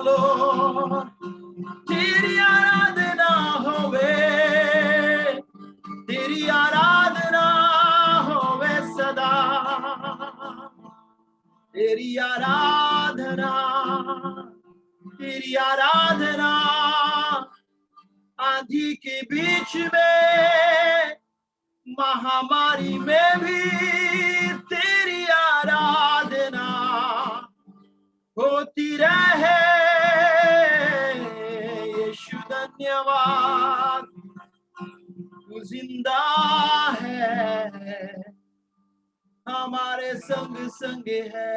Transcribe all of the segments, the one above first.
Lord. तेरी आराधना होवे, तेरी आराधना होवे सदा, तेरी आराधना, तेरी आराधना। आंधी के बीच में, महामारी में भी तेरी आराधना होती रहे। यीशु धन्यवाद, तू जिंदा है, हमारे संग संग है।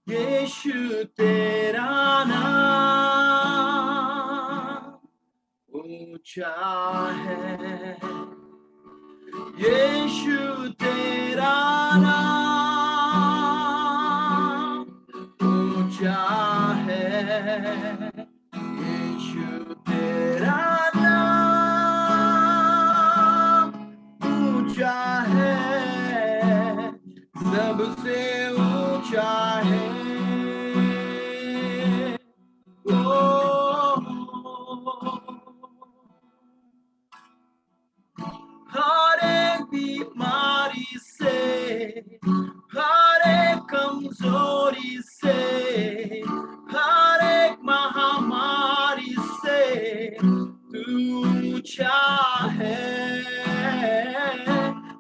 यीशु तेरा नाम ऊंचा है, यीशु तेरा नाम ऊंचा है, यीशु तेरा नाम ऊंचा है, सबसे ऊंचा है। हर एक बीमारी से, हर एक कमजोरी से, हर एक महामारी से तू ऊंचा है।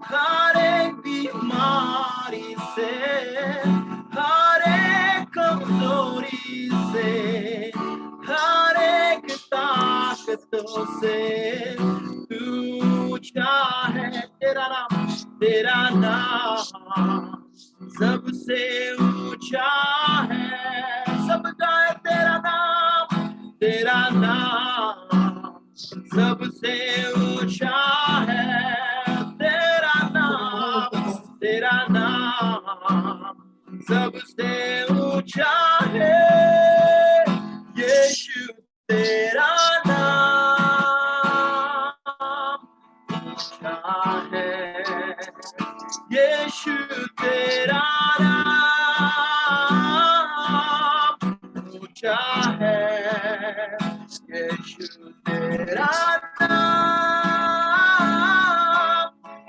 हर एक बीमारी से, हर एक कमजोरी से, हर एक ताकतों से तू ऊंचा है। तेरा नाम, तेरा नाम सबसे ऊंचा है। सब गाए तेरा नाम, तेरा नाम सबसे ऊंचा है। तेरा नाम, तेरा नाम सबसे ऊंचा है। यीशु तेरा नाम ऊंचा है, यीशु तेरा नाम ऊंचा है, यीशु तेरा नाम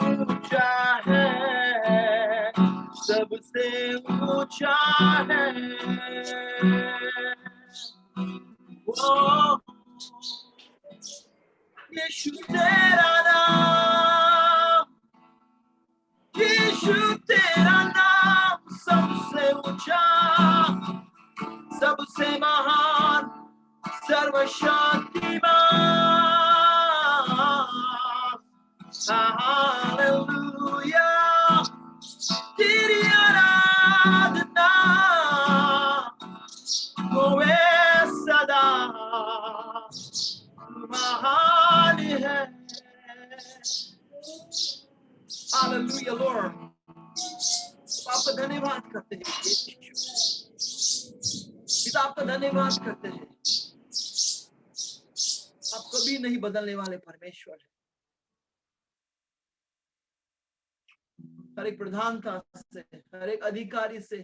ऊंचा है, सबसे ऊंचा है। यीशु तेरा नाम, यीशु तेरा नाम सबसे ऊंचा, सबसे महान, सर्वशक्तिमान। हालेलुया, तेरी आराधना होवे सदा, महान है। हालेलुया लॉर्ड, आपका धन्यवाद करते हैं पिता, आपका धन्यवाद करते हैं। आप कभी नहीं बदलने वाले परमेश्वर है। हर एक प्रधानता से, हर एक अधिकारी से,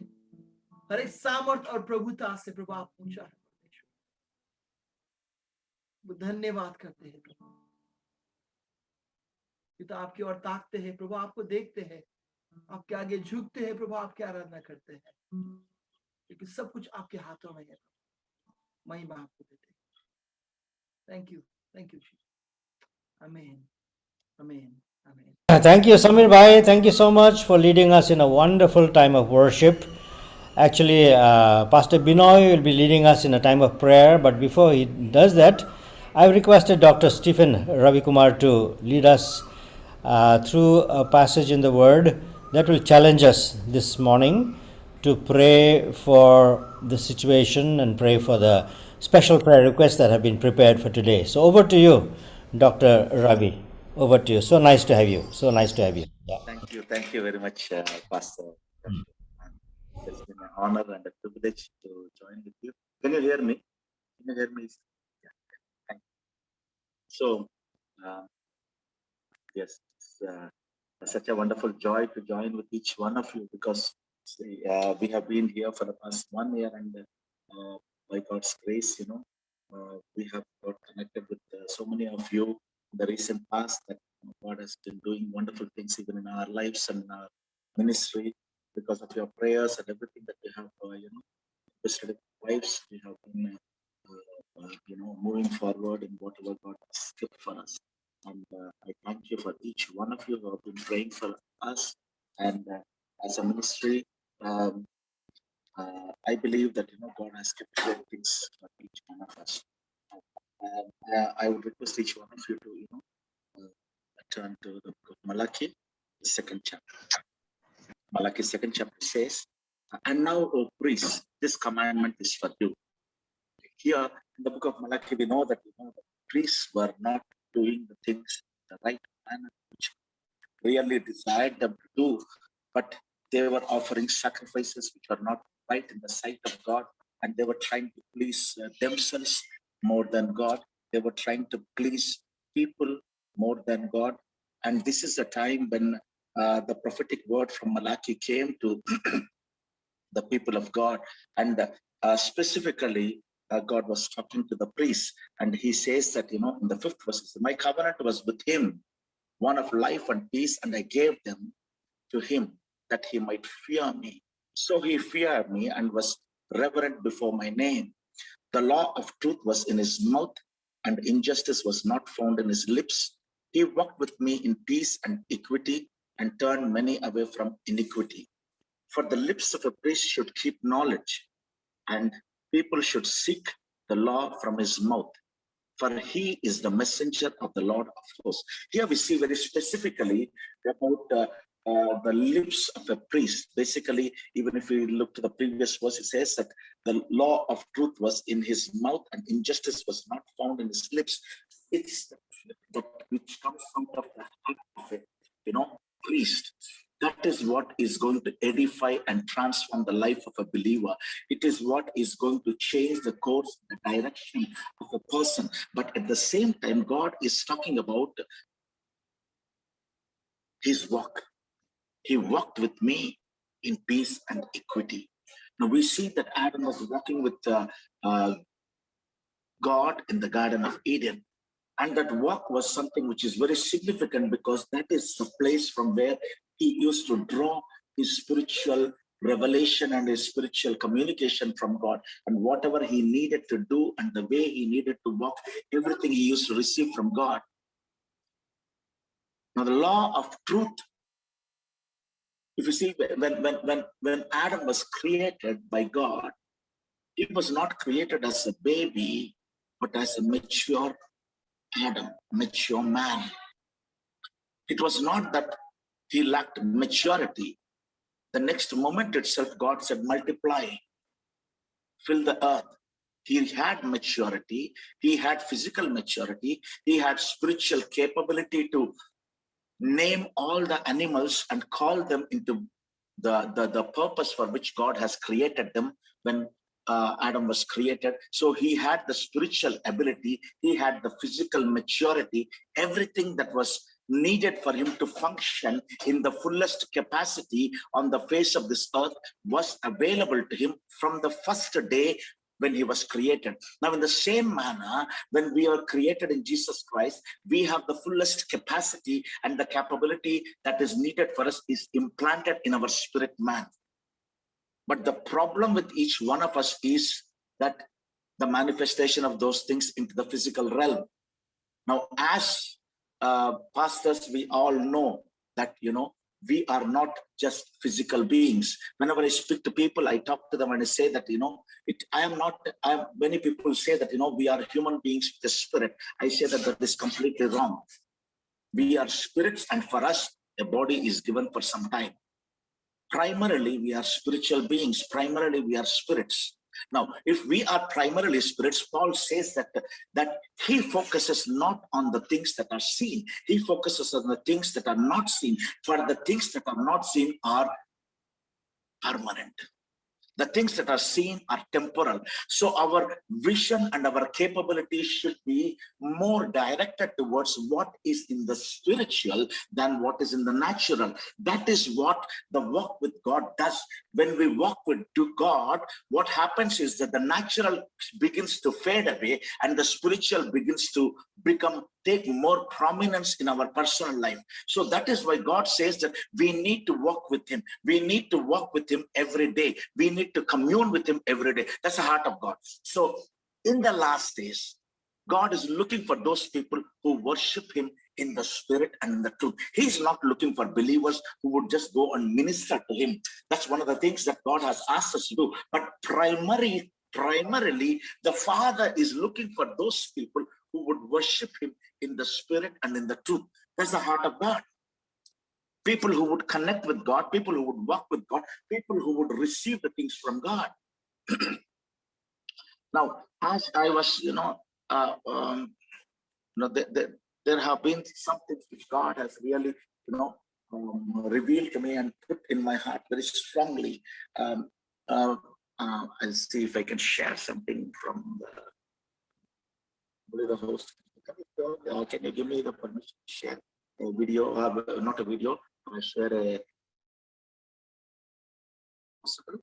हर एक सामर्थ और प्रभुता से प्रभु आप ऊंचा है परमेश्वर। धन्यवाद करते हैं प्रभु। पिता आपकी ओर ताकते हैं प्रभु, आपको देखते हैं, आपके आगे झुकते हैं प्रभु, आपकी आराधना करते हैं, क्योंकि सब कुछ आपके हाथों में है। महिमा आपको देते हैं। थैंक यू जी। आमीन, आमीन, आमीन। Thank you, Samir Bhai. Thank you so much for leading us in a wonderful time of worship. Actually, Pastor Binoy will be leading us in a time of prayer, but before he does that, I've requested Dr. Stephen Ravi Kumar to lead us through a passage in the Word that will challenge us this morning to pray for the situation and pray for the special prayer requests that have been prepared for today. So, over to you, Dr. Ravi. Over to you. So nice to have you. So nice to have you. Yeah. Thank you very much, Pastor. It's been an honor and a privilege to join with you. Can you hear me? Can you hear me? Yeah. Thank you. So, Yes. It's such a wonderful joy to join with each one of you because we have been here for the past 1 year, and by God's grace, we have got connected with so many of you in the recent past that God has been doing wonderful things even in our lives and our ministry because of your prayers and everything that we have, invested in our lives. We have been, moving forward in whatever God has kept for us. And I thank you for each one of you who have been praying for us. And as a ministry, I believe that God has kept great things for each one of us. And I would request each one of you to turn to the book of Malachi, the second chapter. Malachi, second chapter says, "And now, O priests, this commandment is for you." Here in the book of Malachi, we know that the priests were not doing the things in the right manner, which really desired them to do, but they were offering sacrifices which were not right in the sight of God, and they were trying to please themselves more than God. They were trying to please people more than God. And this is the time when the prophetic word from Malachi came to the people of God. And specifically, God was talking to the priests. And he says that, in the 5th verse, "My covenant was with him, one of life and peace, and I gave them to him that he might fear me. So he feared me and was reverent before my name. The law of truth was in his mouth, and injustice was not found in his lips. He walked with me in peace and equity and turned many away from iniquity. For the lips of a priest should keep knowledge, and people should seek the law from his mouth. For he is the messenger of the Lord of hosts." Here we see very specifically about the lips of a priest. Basically, even if we look to the previous verse, it says that the law of truth was in his mouth and injustice was not found in his lips. It's that which comes out of the heart of a priest. That is what is going to edify and transform the life of a believer. It is what is going to change the course, the direction of a person. But at the same time, God is talking about his walk. He walked with me in peace and equity. Now we see that Adam was walking with God in the Garden of Eden. And that walk was something which is very significant because that is the place from where he used to draw his spiritual revelation and his spiritual communication from God. And whatever he needed to do and the way he needed to walk, everything he used to receive from God. Now the law of truth, if you see, when Adam was created by God, he was not created as a baby, but as a mature Adam, mature man. It was not that he lacked maturity. The next moment itself, God said, "Multiply, fill the earth." He had maturity. He had physical maturity. He had spiritual capability to name all the animals and call them into the purpose for which God has created them when Adam was created. So he had the spiritual ability, he had the physical maturity, everything that was needed for him to function in the fullest capacity on the face of this earth was available to him from the first day when he was created. Now, in the same manner, when we are created in Jesus Christ, we have the fullest capacity, and the capability that is needed for us is implanted in our spirit man. But the problem with each one of us is that the manifestation of those things into the physical realm. Now, as pastors, we all know that, we are not just physical beings. Whenever I speak to people, I talk to them and I say that, many people say that, we are human beings with a spirit. I say that is completely wrong. We are spirits, and for us, a body is given for some time. Primarily, we are spiritual beings. Primarily, we are spirits. Now, if we are primarily spirits, Paul says that he focuses not on the things that are seen. He focuses on the things that are not seen. For the things that are not seen are permanent. The things that are seen are temporal. So our vision and our capabilities should be more directed towards what is in the spiritual than what is in the natural. That is what the walk with God does. When we walk with God, what happens is that the natural begins to fade away and the spiritual begins to take more prominence in our personal life. So that is why God says that we need to walk with him. We need to walk with him every day. We need to commune with him every day. That's the heart of God. So in the last days, God is looking for those people who worship him in the spirit and in the truth. He's not looking for believers who would just go and minister to him. That's one of the things that God has asked us to do. But primarily, the Father is looking for those people who would worship him in the spirit and in the truth. That's the heart of God. People who would connect with God, people who would walk with God, people who would receive the things from God. Now, as I was, there have been some things which God has really, revealed to me and put in my heart very strongly. I'll see if I can share something from the host. Can you give me the permission to share a video? Not a video. I share a. Possible?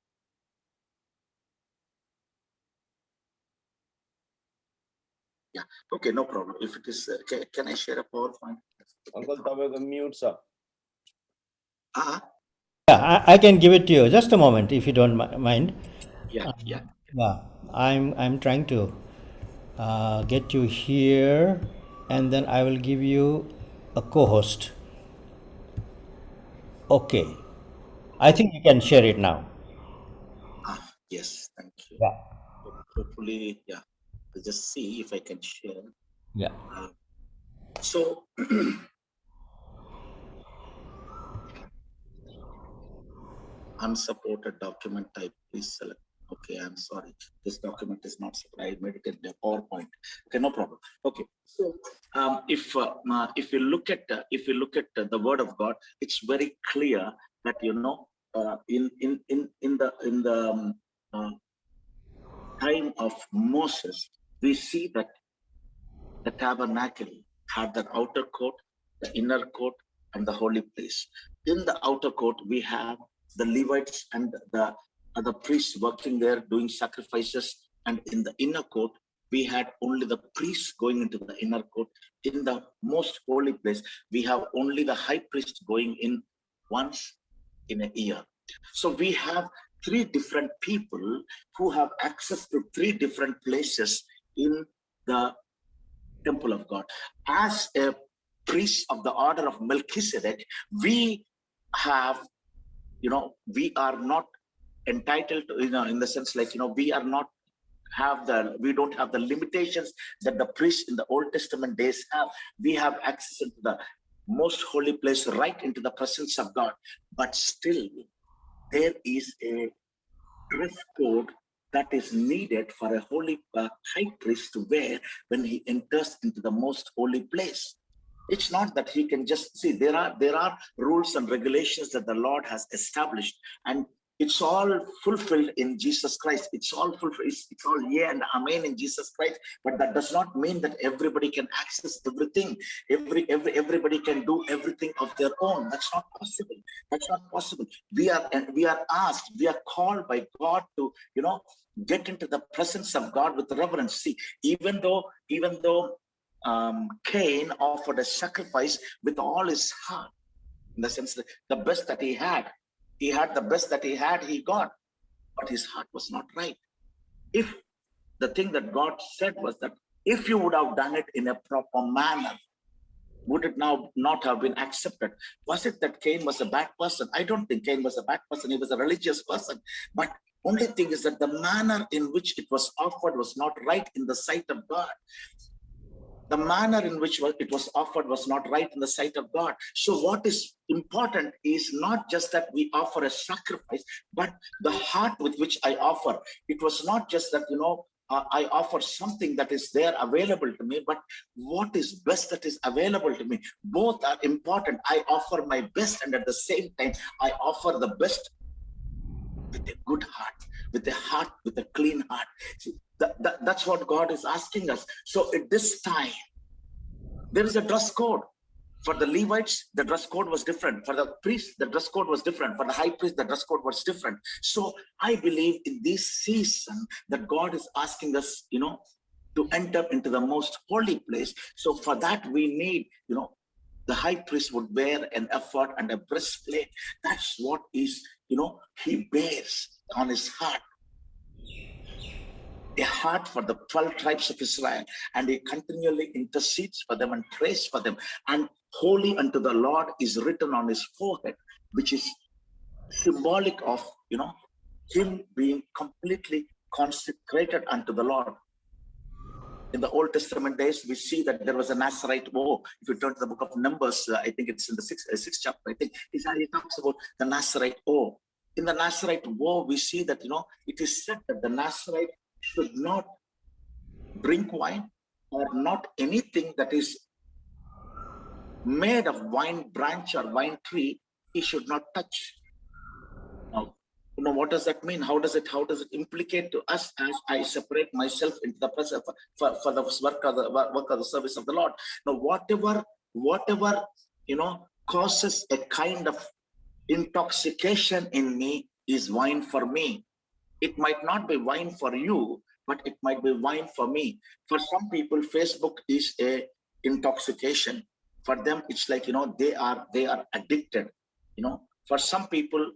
Yeah. Okay. No problem. If it is, can I share a PowerPoint? Uncle, mute sir. Yeah, I can give it to you. Just a moment, if you don't mind. Yeah. Yeah, I'm trying to get you here, and then I will give you a co-host. Okay, I think you can share it now. Yes. Thank you. Yeah. Hopefully, yeah. I'll just see if I can share. Yeah. So. Unsupported document type, please select. Okay, I'm sorry. This document is not supplied. I made it in the PowerPoint. Okay, no problem. Okay, so if you look at the Word of God, it's very clear that in the time of Moses, we see that the tabernacle had the outer court, the inner court, and the holy place. In the outer court, we have the Levites and the other priests working there doing sacrifices. And in the inner court, we had only the priests going into the inner court. In the most holy place, we have only the high priest going in once in a year. So we have three different people who have access to three different places in the temple of God. As a priest of the order of Melchizedek, we have, we are not entitled to, in the sense like, we don't have the limitations that the priests in the Old Testament days have. We have access into the most holy place, right into the presence of God. But still, there is a dress code that is needed for a holy high priest to wear when he enters into the most holy place. It's not that he can just see. There are rules and regulations that the Lord has established, and it's all fulfilled in Jesus Christ. It's all fulfilled. It's all yeah and amen in Jesus Christ. But that does not mean that everybody can access everything. Everybody can do everything of their own. That's not possible. That's not possible. We are asked. We are called by God to get into the presence of God with reverence. See, even though Cain offered a sacrifice with all his heart, in the sense that the best that he had the best that he had, he got, but his heart was not right. If the thing that God said was that if you would have done it in a proper manner, would it now not have been accepted? Was it that Cain was a bad person? I don't think Cain was a bad person. He was a religious person. But only thing is that the manner in which it was offered was not right in the sight of God. The manner in which it was offered was not right in the sight of God. So what is important is not just that we offer a sacrifice, but the heart with which I offer. It was not just that, I offer something that is there available to me, but what is best that is available to me. Both are important. I offer my best, and at the same time, I offer the best with a good heart. with a heart, with a clean heart. See, that's what God is asking us. So at this time, there is a dress code. For the Levites, the dress code was different. For the priests, the dress code was different. For the high priest, the dress code was different. So I believe in this season that God is asking us, to enter into the most holy place. So for that, we need, the high priest would wear an ephod and a breastplate. That's what is, he bears on his heart. A heart for the 12 tribes of Israel, and he continually intercedes for them and prays for them. And holy unto the Lord is written on his forehead, which is symbolic of, him being completely consecrated unto the Lord. In the Old Testament days, we see that there was a Nazarite vow. If you turn to the book of Numbers, I think it's in the sixth chapter, I think, he talks about the Nazarite vow. In the Nazarite vow, we see that, it is said that the Nazarite should not drink wine or not anything that is made of wine branch or wine tree, he should not touch. Now, what does that mean? How does it implicate to us as I separate myself into the presence for the work of the service of the Lord? Now, whatever causes a kind of intoxication in me is wine for me. It might not be wine for you, but it might be wine for me. For some people, Facebook is a intoxication. For them, it's like, they are addicted. For some people,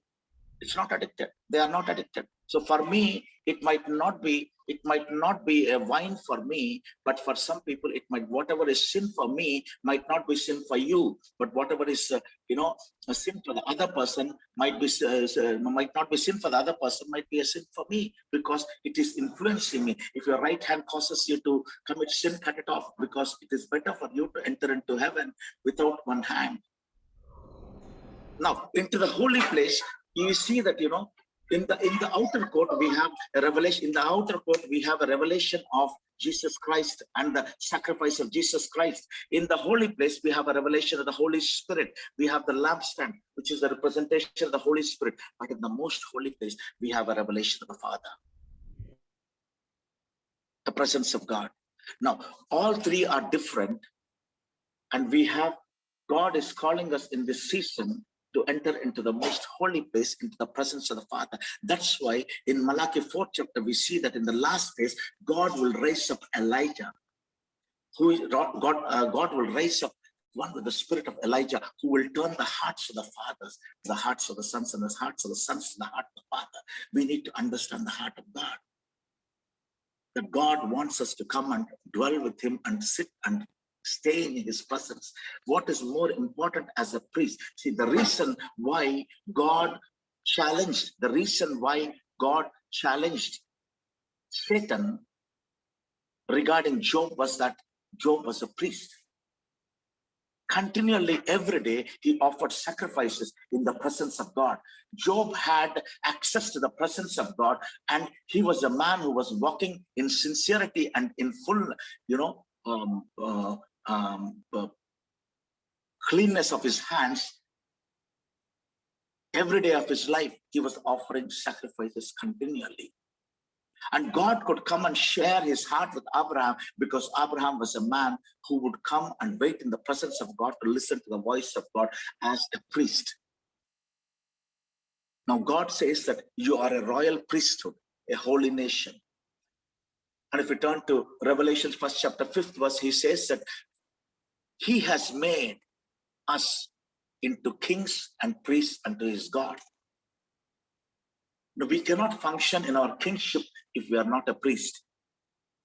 it's not addicted. They are not addicted. So for me, it might not be a wine for me, but for some people, it might, whatever is sin for me might not be sin for you, but whatever is, a sin for the other person might not be sin for the other person, might be a sin for me, because it is influencing me. If your right hand causes you to commit sin, cut it off, because it is better for you to enter into heaven without one hand. Now, into the holy place, you see that, in the outer court, we have a revelation. In the outer court, we have a revelation of Jesus Christ and the sacrifice of Jesus Christ. In the holy place, we have a revelation of the Holy Spirit. We have the lampstand, which is the representation of the Holy Spirit. But in the most holy place, we have a revelation of the Father, the presence of God. Now, all three are different, and God is calling us in this season to enter into the most holy place, into the presence of the Father. That's why in Malachi 4th chapter, we see that in the last days, God will raise up Elijah. God will raise up one with the spirit of Elijah, who will turn the hearts of the fathers to the hearts of the sons, and the hearts of the sons to the heart of the Father. We need to understand the heart of God. That God wants us to come and dwell with him and sit and stay in his presence. What is more important as a priest? See, the reason why God challenged Satan regarding Job was that Job was a priest. Continually, every day, he offered sacrifices in the presence of God. Job had access to the presence of God, and he was a man who was walking in sincerity and in full, cleanness of his hands. Every day of his life, he was offering sacrifices continually. And God could come and share his heart with Abraham, because Abraham was a man who would come and wait in the presence of God to listen to the voice of God as a priest. Now, God says that you are a royal priesthood, a holy nation. And if we turn to Revelation 1st chapter 5th verse, he says that he has made us into kings and priests unto his God. Now, we cannot function in our kingship if we are not a priest.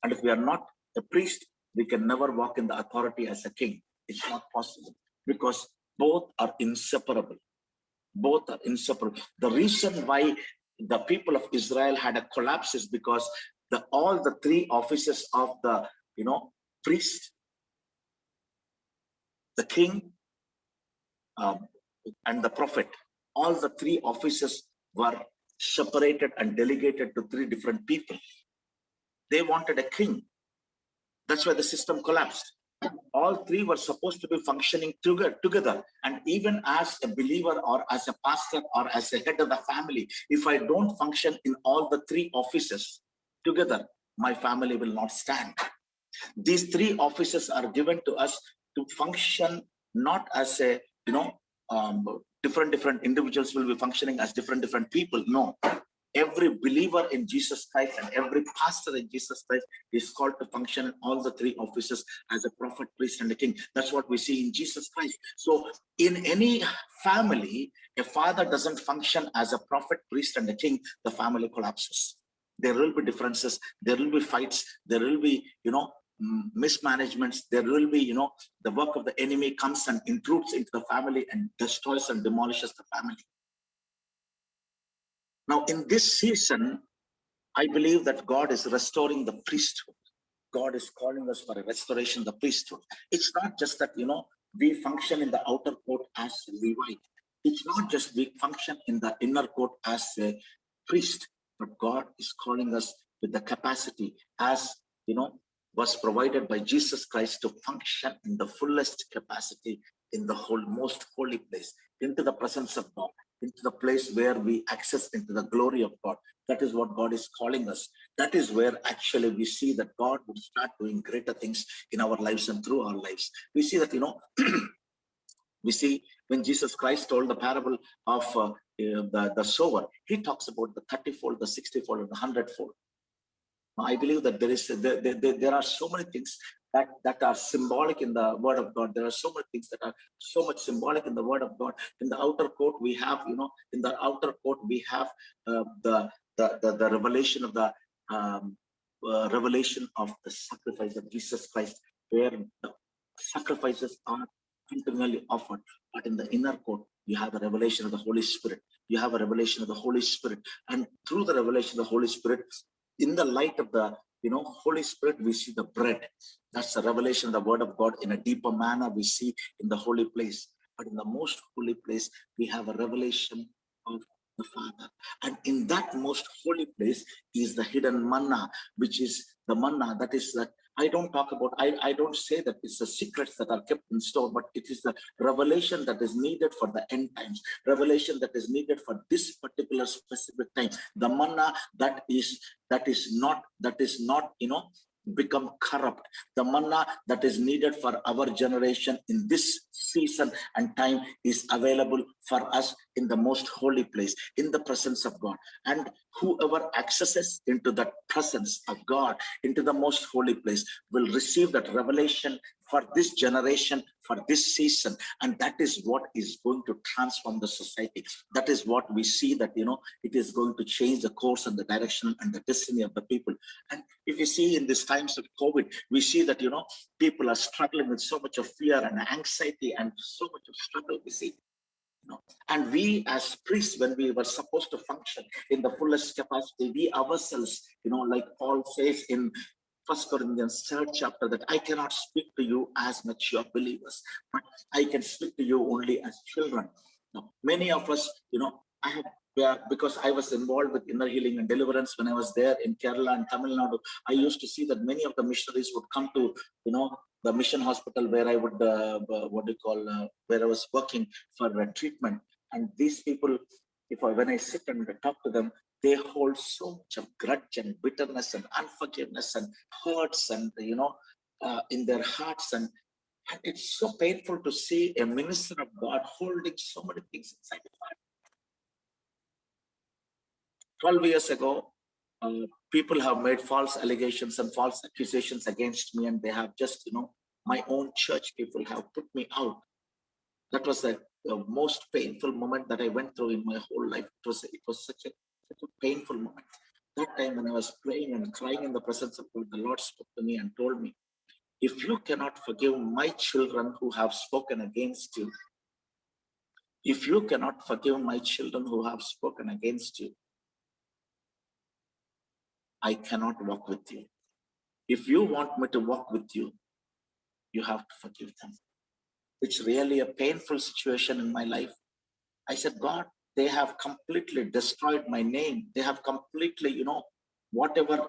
And if we are not a priest, we can never walk in the authority as a king. It's not possible, because both are inseparable. Both are inseparable. The reason why the people of Israel had a collapse is because all the three offices of the priest, the king, and the prophet, all the three offices were separated and delegated to three different people. They wanted a king. That's why the system collapsed. All three were supposed to be functioning together. And even as a believer or as a pastor or as a head of the family, if I don't function in all the three offices together, my family will not stand. These three offices are given to us to function not as a, different individuals will be functioning as different people. No, every believer in Jesus Christ and every pastor in Jesus Christ is called to function in all the three offices as a prophet, priest, and a king. That's what we see in Jesus Christ. So in any family, a father doesn't function as a prophet, priest, and a king, the family collapses. There will be differences, there will be fights, there will be, mismanagements, there will be, the work of the enemy comes and intrudes into the family and destroys and demolishes the family. Now, in this season, I believe that God is restoring the priesthood. God is calling us for a restoration of the priesthood. It's not just that, we function in the outer court as Levite. It's not just we function in the inner court as a priest, but God is calling us with the capacity as, was provided by Jesus Christ to function in the fullest capacity in the most holy place, into the presence of God, into the place where we access into the glory of God. That is what God is calling us. That is where actually we see that God will start doing greater things in our lives and through our lives. We see that, we see when Jesus Christ told the parable of the sower, he talks about the 30-fold, the 60-fold, and the 100-fold. I believe that there are so many things that are symbolic in the word of God. There are so many things that are so much symbolic in the word of God. In the outer court, we have, in the outer court, we have the revelation of the revelation of the sacrifice of Jesus Christ, where the sacrifices are continually offered. But in the inner court, you have a revelation of the Holy Spirit. You have a revelation of the Holy Spirit. And through the revelation of the Holy Spirit, in the light of the Holy Spirit, we see the bread. That's the revelation of the word of God in a deeper manner we see in the holy place. But in the most holy place, we have a revelation of the Father. And in that most holy place is the hidden manna, which is the manna that is that I don't talk about, I don't say that it's the secrets that are kept in store, but it is the revelation that is needed for the end times, revelation that is needed for this particular specific time. The manna that is not, become corrupt. The manna that is needed for our generation in this season and time is available for us in the most holy place, in the presence of God. And whoever accesses into that presence of God, into the most holy place, will receive that revelation for this generation, for this season. And that is what is going to transform the society. That is what we see that, it is going to change the course and the direction and the destiny of the people. And if you see in these times of COVID, we see that, people are struggling with so much of fear and anxiety and so much of struggle we see. And we as priests, when we were supposed to function in the fullest capacity, we ourselves, like Paul says in 1 Corinthians 3rd chapter, that I cannot speak to you as mature believers, but I can speak to you only as children. Now, many of us, because I was involved with inner healing and deliverance when I was there in Kerala and Tamil Nadu, I used to see that many of the missionaries would come to, the mission hospital where I would, where I was working for treatment. And these people, when I sit and talk to them, they hold so much of grudge and bitterness and unforgiveness and hurts and, in their hearts. And it's so painful to see a minister of God holding so many things inside his heart. 12 years ago, people have made false allegations and false accusations against me, and they have just, my own church people have put me out. That was the most painful moment that I went through in my whole life. It was such a painful moment. That time when I was praying and crying in the presence of God, the Lord spoke to me and told me, if you cannot forgive my children who have spoken against you, if you cannot forgive my children who have spoken against you, I cannot walk with you. If you want me to walk with you, you have to forgive them. It's really a painful situation in my life. I said, God, they have completely destroyed my name. They have completely, whatever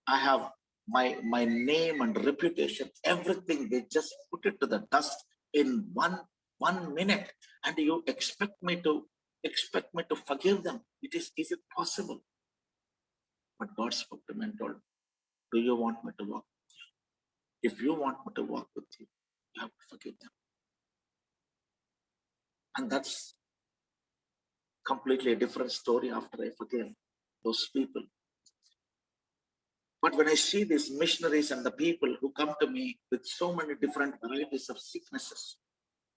I have my name and reputation, everything, they just put it to the dust in one minute. And you expect me to forgive them? Is it possible? But God spoke to me and told, do you want me to walk with you? If you want me to walk with you, you have to forgive them. And that's completely a different story after I forgave those people. But when I see these missionaries and the people who come to me with so many different varieties of sicknesses,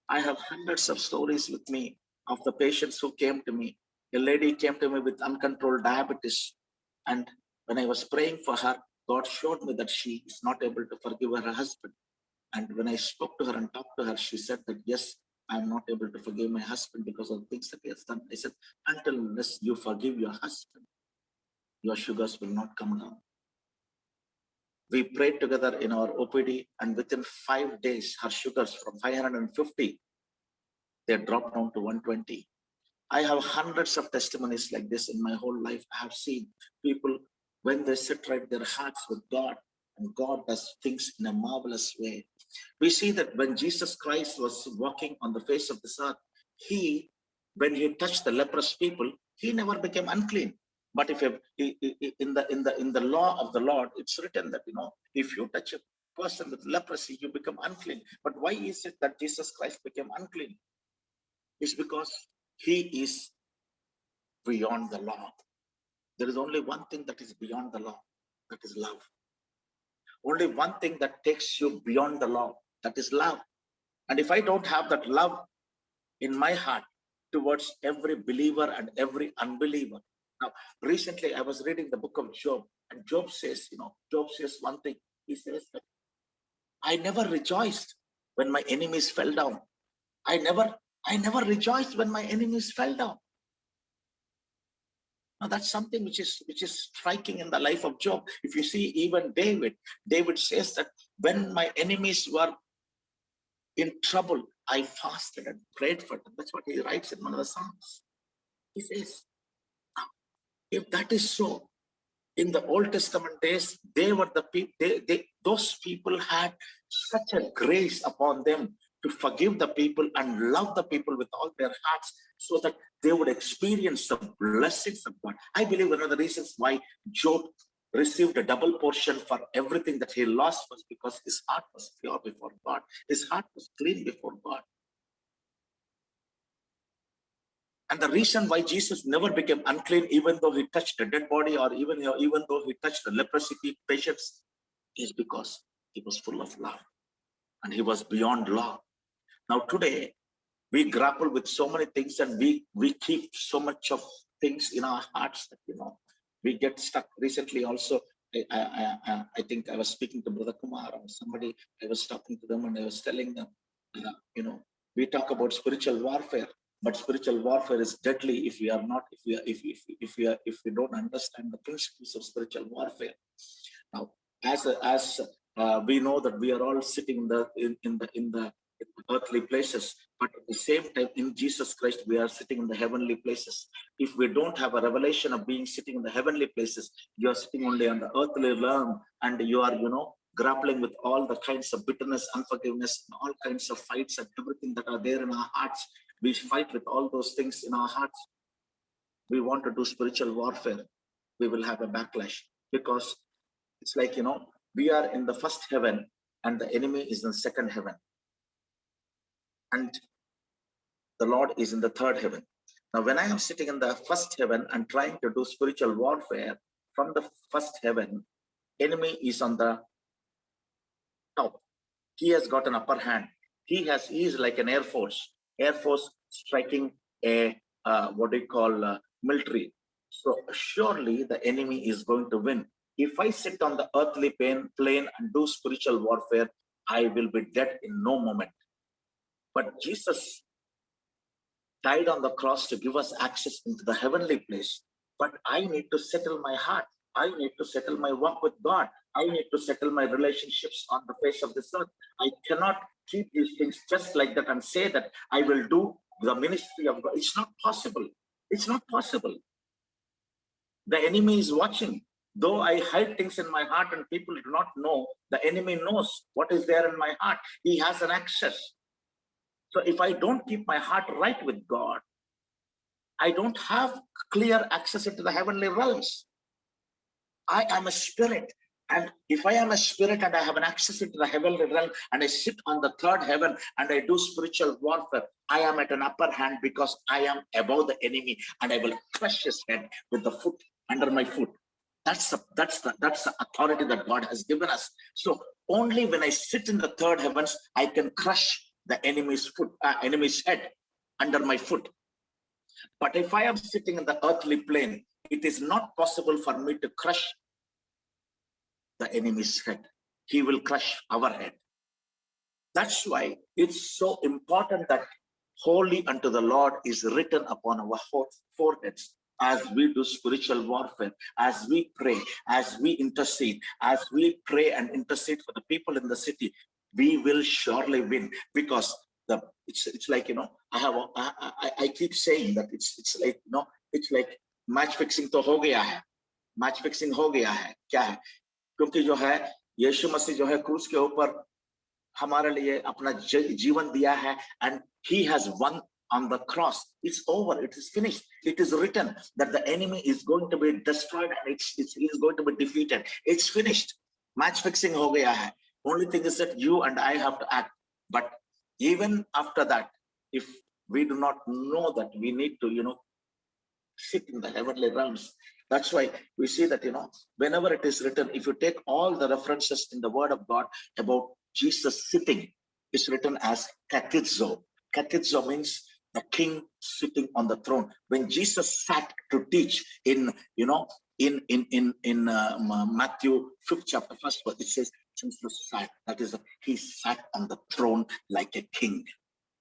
I have hundreds of stories with me of the patients who came to me. A lady came to me with uncontrolled diabetes. And when I was praying for her, God showed me that she is not able to forgive her husband. And when I spoke to her and talked to her, she said that, yes, I'm not able to forgive my husband because of things that he has done. I said, unless you forgive your husband, your sugars will not come down. We prayed together in our OPD, and within 5 days, her sugars from 550, they dropped down to 120. I have hundreds of testimonies like this in my whole life. I have seen people, when they sit right their hearts with God, and God does things in a marvelous way. We see that when Jesus Christ was walking on the face of this earth, when he touched the leprous people, he never became unclean. But if in the law of the Lord, it's written that, if you touch a person with leprosy, you become unclean. But why is it that Jesus Christ became unclean? It's because he is beyond the law. There is only one thing that is beyond the law, that is love. Only one thing that takes you beyond the law, that is love. And if I don't have that love in my heart towards every believer and every unbeliever. Now, recently I was reading the book of Job, and Job says one thing. He says that I never rejoiced when my enemies fell down. I never rejoiced when my enemies fell down. Now that's something which is striking in the life of Job. If you see even David says that when my enemies were in trouble, I fasted and prayed for them. That's what he writes in one of the Psalms. He says, if that is so, in the Old Testament days, they were the people. Those people had such a grace upon them to forgive the people and love the people with all their hearts, so that they would experience the blessings of God. I believe one of the reasons why Job received a double portion for everything that he lost was because his heart was pure before God. His heart was clean before God. And the reason why Jesus never became unclean, even though he touched a dead body, or even though he touched the leprosy patients, is because he was full of love and he was beyond law. Now today, we grapple with so many things, and we keep so much of things in our hearts that, we get stuck. Recently also, I think I was speaking to Brother Kumar or somebody. I was talking to them and I was telling them, we talk about spiritual warfare, but spiritual warfare is deadly if we don't understand the principles of spiritual warfare. Now, as we know that we are all sitting in the earthly places, but at the same time in Jesus Christ we are sitting in the heavenly places. If we don't have a revelation of being sitting in the heavenly places, you are sitting only on the earthly realm, and you are grappling with all the kinds of bitterness, unforgiveness, all kinds of fights and everything that are there in our hearts. We fight with all those things in our hearts. We want to do spiritual warfare, we will have a backlash, because it's like, we are in the first heaven and the enemy is in the second heaven, and the Lord is in the third heaven. Now, when I am sitting in the first heaven and trying to do spiritual warfare from the first heaven, enemy is on the top. He has got an upper hand. He is like an air force striking a military. So surely the enemy is going to win. If I sit on the earthly plane and do spiritual warfare, I will be dead in no moment. But Jesus died on the cross to give us access into the heavenly place. But I need to settle my heart. I need to settle my walk with God. I need to settle my relationships on the face of this earth. I cannot keep these things just like that and say that I will do the ministry of God. It's not possible. It's not possible. The enemy is watching. Though I hide things in my heart and people do not know, the enemy knows what is there in my heart. He has an access. So if I don't keep my heart right with God, I don't have clear access into the heavenly realms. I am a spirit. And if I am a spirit and I have an access into the heavenly realm and I sit on the third heaven and I do spiritual warfare, I am at an upper hand because I am above the enemy and I will crush his head with the foot under my foot. That's the authority that God has given us. So only when I sit in the third heavens, I can crush the enemy's head under my foot. But if I am sitting in the earthly plane, it is not possible for me to crush the enemy's head. He will crush our head. That's why it's so important that holy unto the Lord is written upon our foreheads as we do spiritual warfare, as we pray, as we intercede, as we pray and intercede for the people in the city. We will surely win, because it's like, I keep saying that it's like, it's like match fixing to ho gaya hai, match fixing ho gaya hai, kya hai? क्योंकि जो है यीशु मसीह जो है क्रूस के ऊपर हमारे लिए अपना जीवन दिया है, and he has won on the cross. It's over, it is finished. It is written that the enemy is going to be destroyed and he is going to be defeated. It's finished. Match fixing ho gaya hai. Only thing is that you and I have to act. But even after that, if we do not know that we need to, sit in the heavenly realms, that's why we see that, whenever it is written, if you take all the references in the word of God about Jesus sitting, it's written as kakizo. Kakizo means the king sitting on the throne. When Jesus sat to teach in Matthew 5th chapter 1st verse, it says, Jesus sat, that is, he sat on the throne like a king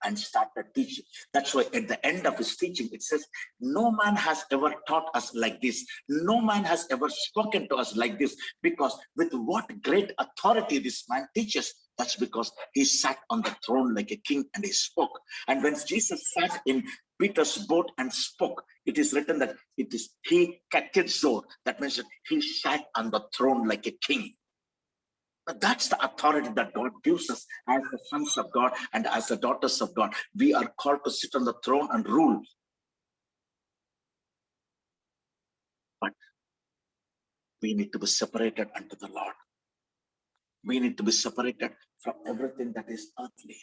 and started teaching. That's why at the end of his teaching, it says, no man has ever taught us like this. No man has ever spoken to us like this, because with what great authority this man teaches. That's because he sat on the throne like a king and he spoke. And when Jesus sat in Peter's boat and spoke, it is written that it is he kakizo. That means that he sat on the throne like a king. But that's the authority that God gives us as the sons of God and as the daughters of God. We are called to sit on the throne and rule. But we need to be separated unto the Lord. We need to be separated from everything that is earthly.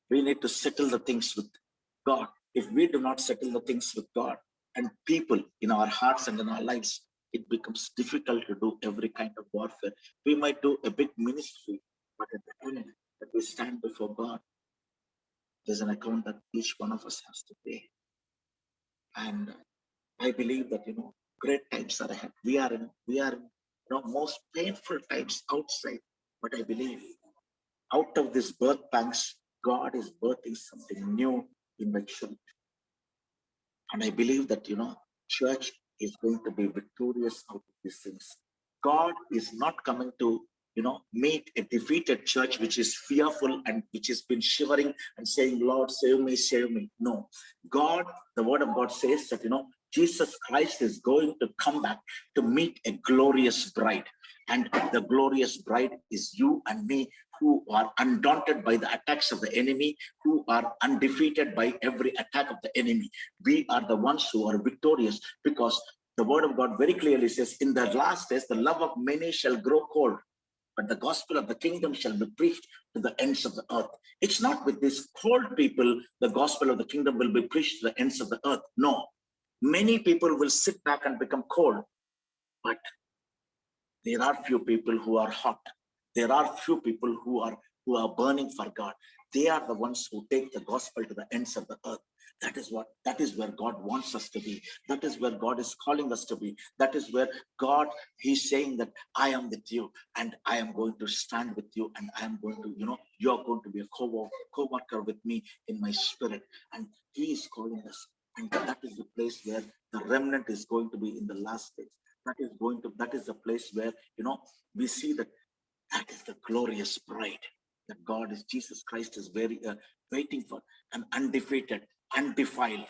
We need to settle the things with God. If we do not settle the things with God and people in our hearts and in our lives, it becomes difficult to do every kind of warfare. We might do a big ministry, but at the end that we stand before God, there's an account that each one of us has to pay. And I believe that, great times are ahead. We are in most painful times outside, but I believe out of this birth pangs, God is birthing something new in the church. And I believe that, church is going to be victorious out of these things. God is not coming to, meet a defeated church which is fearful and which has been shivering and saying, Lord, save me, save me. No, God, the word of God says that, Jesus Christ is going to come back to meet a glorious bride. And the glorious bride is you and me, who are undaunted by the attacks of the enemy, who are undefeated by every attack of the enemy. We are the ones who are victorious, because the word of God very clearly says, in the last days, the love of many shall grow cold, but the gospel of the kingdom shall be preached to the ends of the earth. It's not with these cold people, the gospel of the kingdom will be preached to the ends of the earth. No, many people will sit back and become cold, but there are few people who are hot. There are few people who are burning for God. They are the ones who take the gospel to the ends of the earth. That is where God wants us to be. That is where God is calling us to be. That is where God, he's saying that I am with you and I am going to stand with you, and I am going to, you're going to be a co-worker with me in my spirit. And he is calling us. And that is the place where the remnant is going to be in the last days. That is the place where, we see that is the glorious bride that God is, Jesus Christ is waiting for, an undefeated, undefiled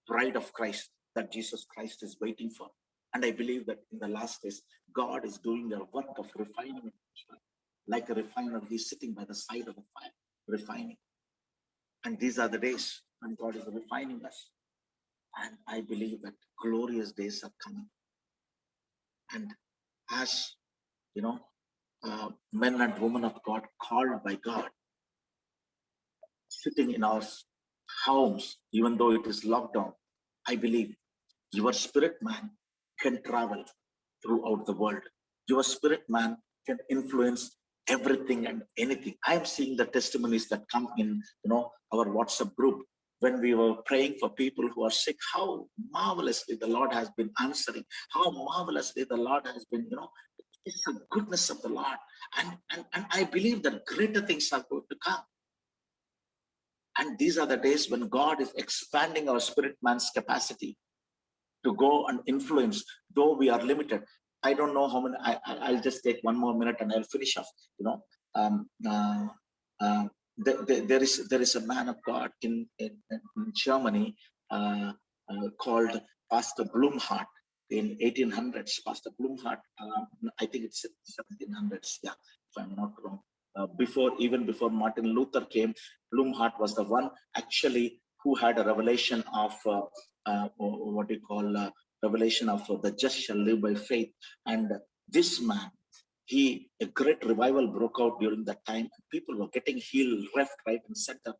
bride of Christ. that Jesus Christ is waiting for. And I believe that in the last days, God is doing a work of refining. Like a refiner, he's sitting by the side of the fire, refining. And these are the days when God is refining us. And I believe that glorious days are coming. And as you know, men and women of God called by God, sitting in our homes, even though it is lockdown, I believe your spirit man can travel throughout the world. Your spirit man can influence everything and anything. I am seeing the testimonies that come in, our WhatsApp group when we were praying for people who are sick. How marvelously the Lord has been answering. How marvelously the Lord has been, it's the goodness of the Lord. And I believe that greater things are going to come. And these are the days when God is expanding our spirit man's capacity to go and influence, though we are limited. I don't know how many. I'll just take one more minute and I'll finish off. There is a man of God in Germany called Pastor Blumhardt in 1800s. Pastor Blumhardt, I think it's 1700s. Yeah, if I'm not wrong. Even before Martin Luther came, Blumhardt was the one actually who had a revelation of revelation of the just shall live by faith. And this man, a great revival broke out during that time. People were getting healed left, right, and center.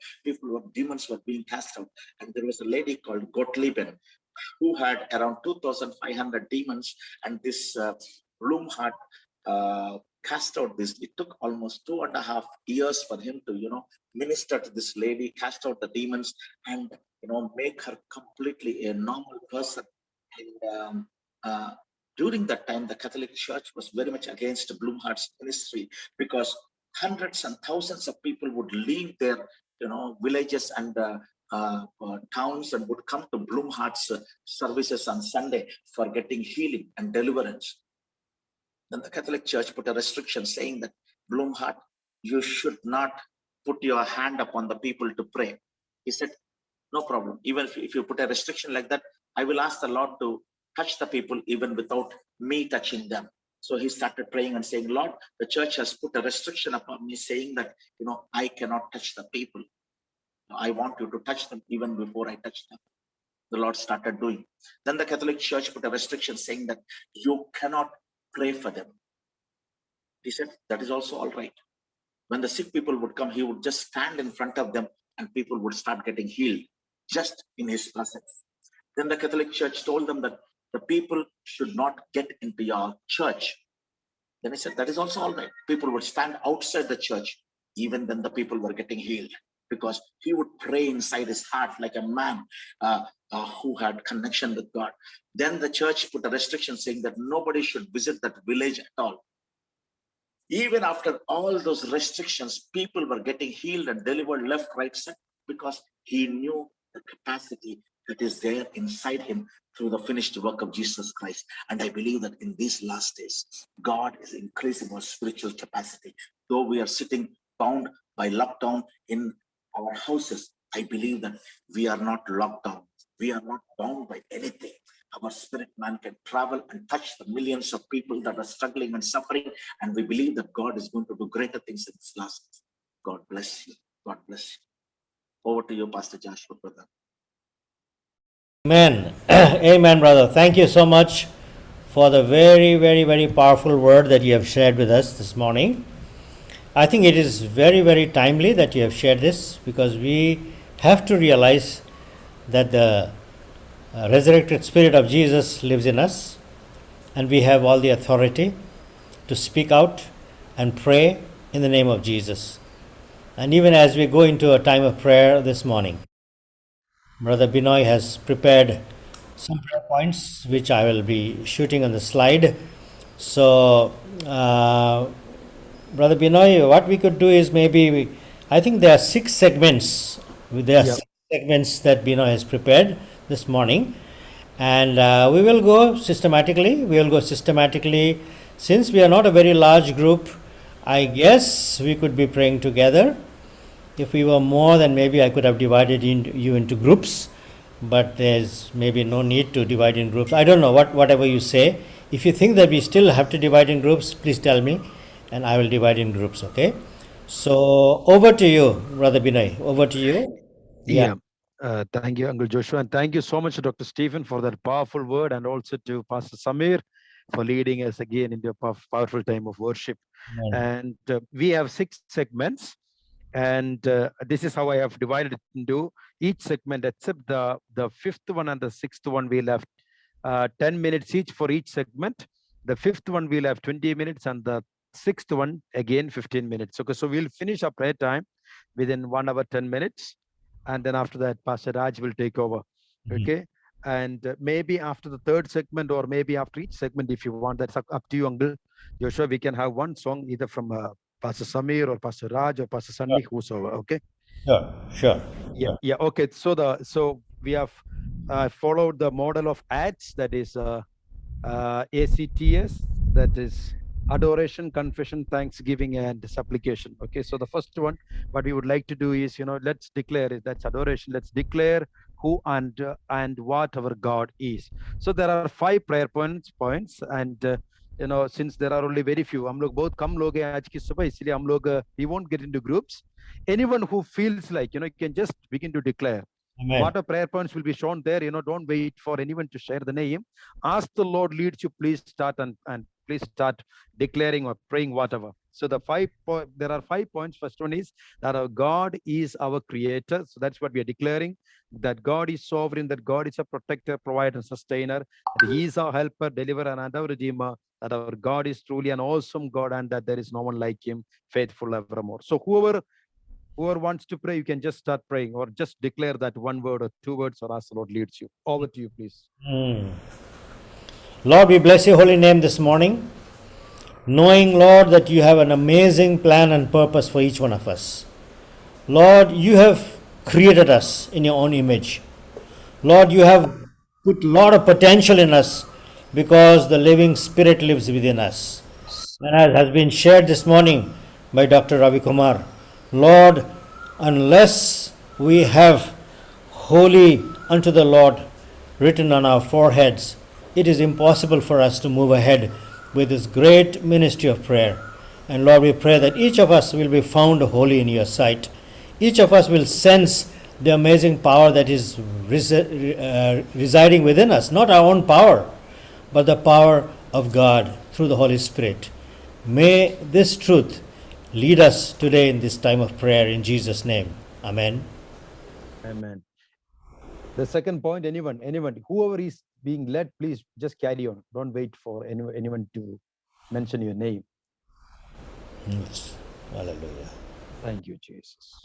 Demons were being cast out. And there was a lady called Gottlieben who had around 2,500 demons. And this Blumhardt cast out this. It took almost 2.5 years for him to, minister to this lady, cast out the demons, and make her completely a normal person. And during that time, the Catholic Church was very much against Blumhardt's ministry, because hundreds and thousands of people would leave their, villages and towns and would come to Blumhardt's services on Sunday for getting healing and deliverance. Then the Catholic Church put a restriction saying that, Blumhardt, you should not put your hand upon the people to pray. He said, no problem. Even if you put a restriction like that, I will ask the Lord to touch the people even without me touching them. So he started praying and saying, Lord, the church has put a restriction upon me saying that, I cannot touch the people. I want you to touch them even before I touch them. The Lord started doing. Then the Catholic Church put a restriction saying that you cannot pray for them. He said, that is also all right. When the sick people would come, he would just stand in front of them and people would start getting healed just in his presence. Then the Catholic Church told them that the people should not get into your church. Then he said, that is also all right. People would stand outside the church, even then the people were getting healed, because he would pray inside his heart like a man who had connection with God. Then the church put a restriction saying that nobody should visit that village at all. Even after all those restrictions, people were getting healed and delivered left, right, center, because he knew the capacity that is there inside him through the finished work of Jesus Christ. And I believe that in these last days, God is increasing our spiritual capacity. Though we are sitting bound by lockdown in our houses, I believe that we are not locked down. We are not bound by anything. Our spirit man can travel and touch the millions of people that are struggling and suffering. And we believe that God is going to do greater things in this last days. God bless you. God bless you. Over to you, Pastor Joshua, brother. Amen. Amen, brother. Thank you so much for the very, very, very powerful word that you have shared with us this morning. I think it is very, very timely that you have shared this, because we have to realize that the resurrected Spirit of Jesus lives in us, and we have all the authority to speak out and pray in the name of Jesus. And even as we go into a time of prayer this morning, Brother Binoy has prepared some prayer points which I will be shooting on the slide. So, Brother Binoy, what we could do is I think there are 6 segments. There are 6 segments that Binoy has prepared this morning. And we will go systematically. Since we are not a very large group, I guess we could be praying together. If we were more, then maybe I could have divided you into groups. but there's maybe no need to divide in groups. I don't know, whatever you say. If you think that we still have to divide in groups, please tell me, and I will divide in groups, okay? So over to you, Brother Binay. Over to you. Yeah. Thank you, Uncle Joshua. And thank you so much, Dr. Stephen, for that powerful word, and also to Pastor Samir for leading us again into a powerful time of worship. Amen. And we have 6 segments. And this is how I have divided it into each segment, except the 5th one and the 6th one. We'll have 10 minutes each for each segment. The 5th one we'll have 20 minutes, and the 6th one again 15 minutes. Okay, so we'll finish our prayer time within 1 hour 10 minutes, and then after that Pastor Raj will take over. Okay, and maybe after the 3rd segment, or maybe after each segment, if you want, that's up to you, Uncle Joshua. We can have one song either from Pastor Samir or Pastor Raj or Pastor Sandy, whosoever. Okay. Sure. Yeah. Okay. So we have followed the model of ACTS, that is ACTS, that is adoration, confession, thanksgiving, and supplication. Okay. So the first one, what we would like to do is, let's declare it. That's adoration. Let's declare who and what our God is. So there are 5 prayer points, and since there are only very few, हम लोग बहुत कम लोग हैं आज की सुबह, इसलिए हम लोग we won't get into groups. Anyone who feels like, you can just begin to declare. Amen. What are prayer points will be shown there. Don't wait for anyone to share the name. Ask the Lord leads you. Please start and please start declaring or praying whatever. So there are 5 points. First one is that our God is our creator. So that's what we are declaring, that God is sovereign, that God is a protector, provider, sustainer, that he is our helper, deliverer, and our redeemer, that our God is truly an awesome God, and that there is no one like him, faithful evermore. So whoever wants to pray, you can just start praying, or just declare that 1 word or 2 words, or ask the Lord leads you. Over to you, please. Lord, we bless your holy name this morning, knowing, Lord, that you have an amazing plan and purpose for each one of us. Lord, you have created us in your own image. Lord, you have put a lot of potential in us because the living Spirit lives within us. And as has been shared this morning by Dr. Ravi Kumar, Lord, unless we have holy unto the Lord written on our foreheads, it is impossible for us to move ahead with this great ministry of prayer. And Lord, we pray that each of us will be found holy in your sight. Each of us will sense the amazing power that is residing within us, not our own power, but the power of God through the Holy Spirit. May this truth lead us today in this time of prayer in Jesus' name. Amen. Amen. The second point, anyone, whoever is being led, please just carry on. Don't wait for anyone to mention your name. Yes. Hallelujah. Thank you, Jesus.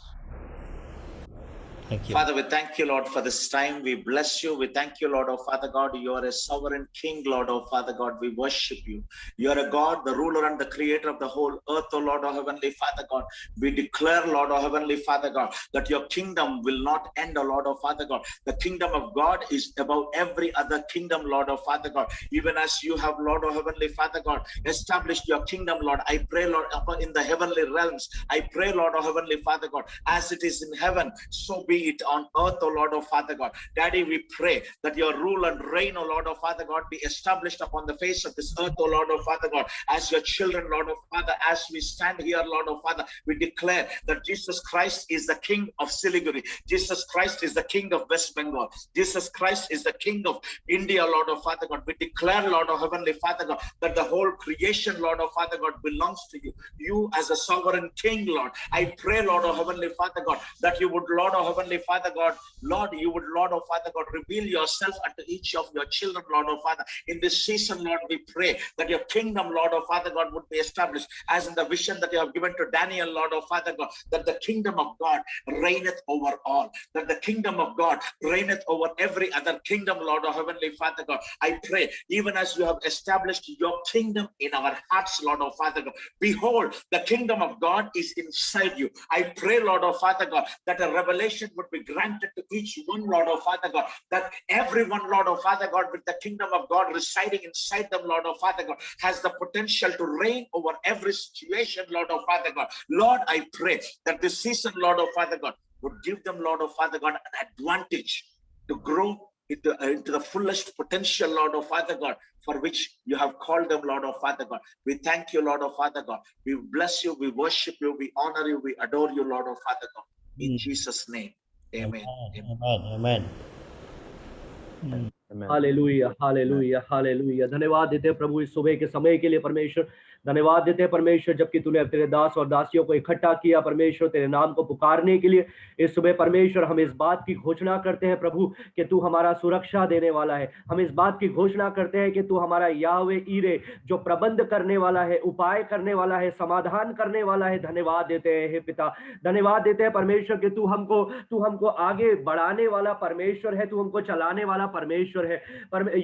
Thank you. Father, we thank you, Lord, for this time. We bless you. We thank you, Lord, oh Father God. You are a sovereign King, Lord, oh Father God. We worship you. You are a God, the ruler and the creator of the whole earth, oh Lord, oh Heavenly Father God. We declare, Lord, oh Heavenly Father God, that your kingdom will not end, oh Lord, oh Father God. The kingdom of God is above every other kingdom, Lord, oh Father God. Even as you have, Lord, oh Heavenly Father God, established your kingdom, Lord, I pray, Lord, in the heavenly realms. I pray, Lord, oh Heavenly Father God, as it is in heaven, so be it on earth, oh Lord, oh Father God. Daddy, we pray that your rule and reign, oh Lord, oh Father God, be established upon the face of this earth, oh Lord, oh Father God. As your children, Lord, oh Father, as we stand here, Lord, oh Father, we declare that Jesus Christ is the King of Siliguri. Jesus Christ is the King of West Bengal. Jesus Christ is the King of India, Lord, oh Father God. We declare, Lord, oh Heavenly Father God, that the whole creation, Lord, oh Father God, belongs to you. You as a sovereign King, Lord. I pray, Lord, oh Heavenly Father God, that you would, Lord, oh Heavenly Father God, Lord, you would, Lord, oh Father God, reveal yourself unto each of your children, Lord, oh Father. In this season, Lord, we pray that your kingdom, Lord, oh Father God, would be established as in the vision that you have given to Daniel, Lord, oh Father God, that the kingdom of God reigneth over all, that the kingdom of God reigneth over every other kingdom, Lord, oh Heavenly Father God. I pray, even as you have established your kingdom in our hearts, Lord, oh Father God, behold, the kingdom of God is inside you. I pray, Lord, oh Father God, that a revelation would be granted to each one, Lord, oh Father God, that everyone, Lord, oh Father God, with the kingdom of God residing inside them, Lord, oh Father God, has the potential to reign over every situation, Lord, oh Father God. Lord, I pray that this season, Lord, oh Father God, would give them, Lord, oh Father God, an advantage to grow into the fullest potential, Lord, oh Father God, for which you have called them, Lord, oh Father God. We thank you, Lord, oh Father God. We bless you, we worship you, we honor you, we adore you, Lord, oh Father God. In Jesus' name, amen. Amen. Amen. Hallelujah hallelujah hallelujah. धन्यवाद देते हैं प्रभु इस सुबह के समय के लिए परमेश्वर। धन्यवाद देते हैं परमेश्वर, जबकि तूने तेरे दास और दासियों को इकट्ठा किया परमेश्वर तेरे नाम को पुकारने के लिए। इस सुबह परमेश्वर हम इस बात की घोषणा करते हैं प्रभु कि तू हमारा सुरक्षा देने वाला है। हम इस बात की घोषणा करते हैं कि तू हमारा याहवे ईरे, जो प्रबंध करने वाला है, उपाय करने वाला है, समाधान करने वाला है। धन्यवाद देते हैं हे पिता, धन्यवाद देते हैं परमेश्वर कि तू हमको आगे बढ़ाने वाला परमेश्वर है, तू हमको चलाने वाला परमेश्वर है।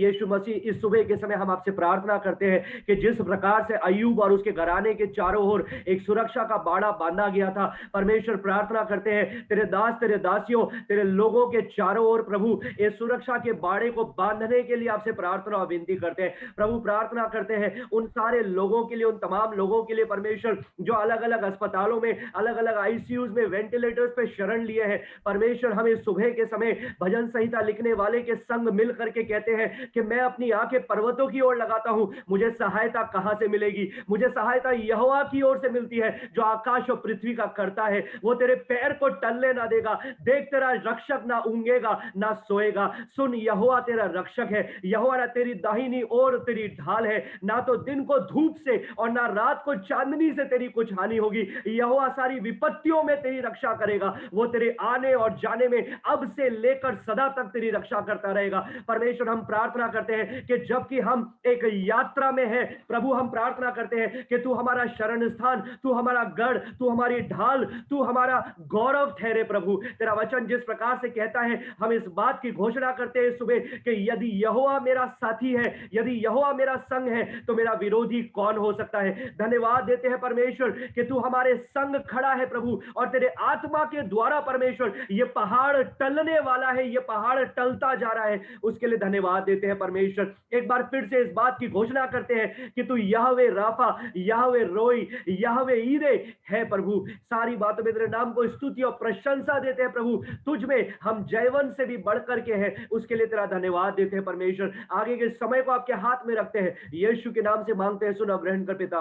यीशु मसीह, इस सुबह के समय हम आपसे प्रार्थना करते हैं कि जिस प्रकार से अय्यूब और उसके घराने के चारों ओर एक सुरक्षा का बाड़ा बांधा गया था, परमेश्वर प्रार्थना करते हैं तेरे दास तेरे दासियों तेरे लोगों के चारों ओर प्रभु इस सुरक्षा के बाड़े को बांधने के लिए आपसे प्रार्थना और विनती करते हैं। प्रभु प्रार्थना करते हैं उन सारे लोगों के लिए, उन तमाम लोगों के लिए परमेश्वर जो अलग अलग अस्पतालों में, अलग अलग आईसीयूज में, वेंटिलेटर्स पे शरण लिए हैं। परमेश्वर, हम इस सुबह के समय भजन संहिता लिखने वाले के संग मिल करके कहते हैं कि मैं अपनी आंखें पर्वतों की ओर लगाता हूं, मुझे सहायता कहां से मिलेगी? मुझे सहायता यहोवा की ओर से मिलती है जो आकाश और पृथ्वी का करता है। वो तेरे पैर को टलने ना देगा। देख, तेरा रक्षक ना ऊंघेगा ना सोएगा। सुन, यहोवा तेरा रक्षक है, यहोवा तेरी दाहिनी ओर तेरी ढाल है। ना तो दिन को धूप से और ना रात को चांदनी से तेरी कुछ हानि होगी। यहोवा सारी विपत्तियों में तेरी रक्षा करेगा। वो तेरे आने और जाने में अब से लेकर सदा तक तेरी रक्षा करता रहेगा। परमेश्वर, हम प्रार्थना करते हैं कि जबकि हम एक यात्रा में हैं प्रभु, हम प्रार्थना करते हैं कि तू हमारा शरण स्थान, तू हमारा गढ़, तू हमारी ढाल, तू हमारा गौरव ठहरे। प्रभु, तेरा वचन जिस प्रकार से कहता है, हम इस बात की घोषणा करते हैं सुबह कि यदि यहोवा मेरा साथी है, यदि यहोवा मेरा संग है, तो मेरा विरोधी कौन हो सकता है? धन्यवाद देते हैं परमेश्वर कि तू हमारे संग खड़ा है प्रभु, और तेरे आत्मा के द्वारा परमेश्वर ये पहाड़ टलने वाला है, ये पहाड़ टलता जा रहा है। उसके लिए धन्यवाद देते हैं परमेश्वर। एक बार फिर से इस बात की घोषणा करते हैं कि तू याहवे राफा, याहवे रोई, याहवे ईरे है प्रभु। सारी बातों में तेरे नाम को स्तुति और प्रशंसा देते हैं प्रभु। तुझ में हम जयवंत से भी बढ़ करके हैं, उसके लिए तेरा धन्यवाद देते हैं परमेश्वर। आगे के समय को आपके हाथ में रखते हैं, यीशु के नाम से मांगते हैं, सुन और ग्रहण कर पिता।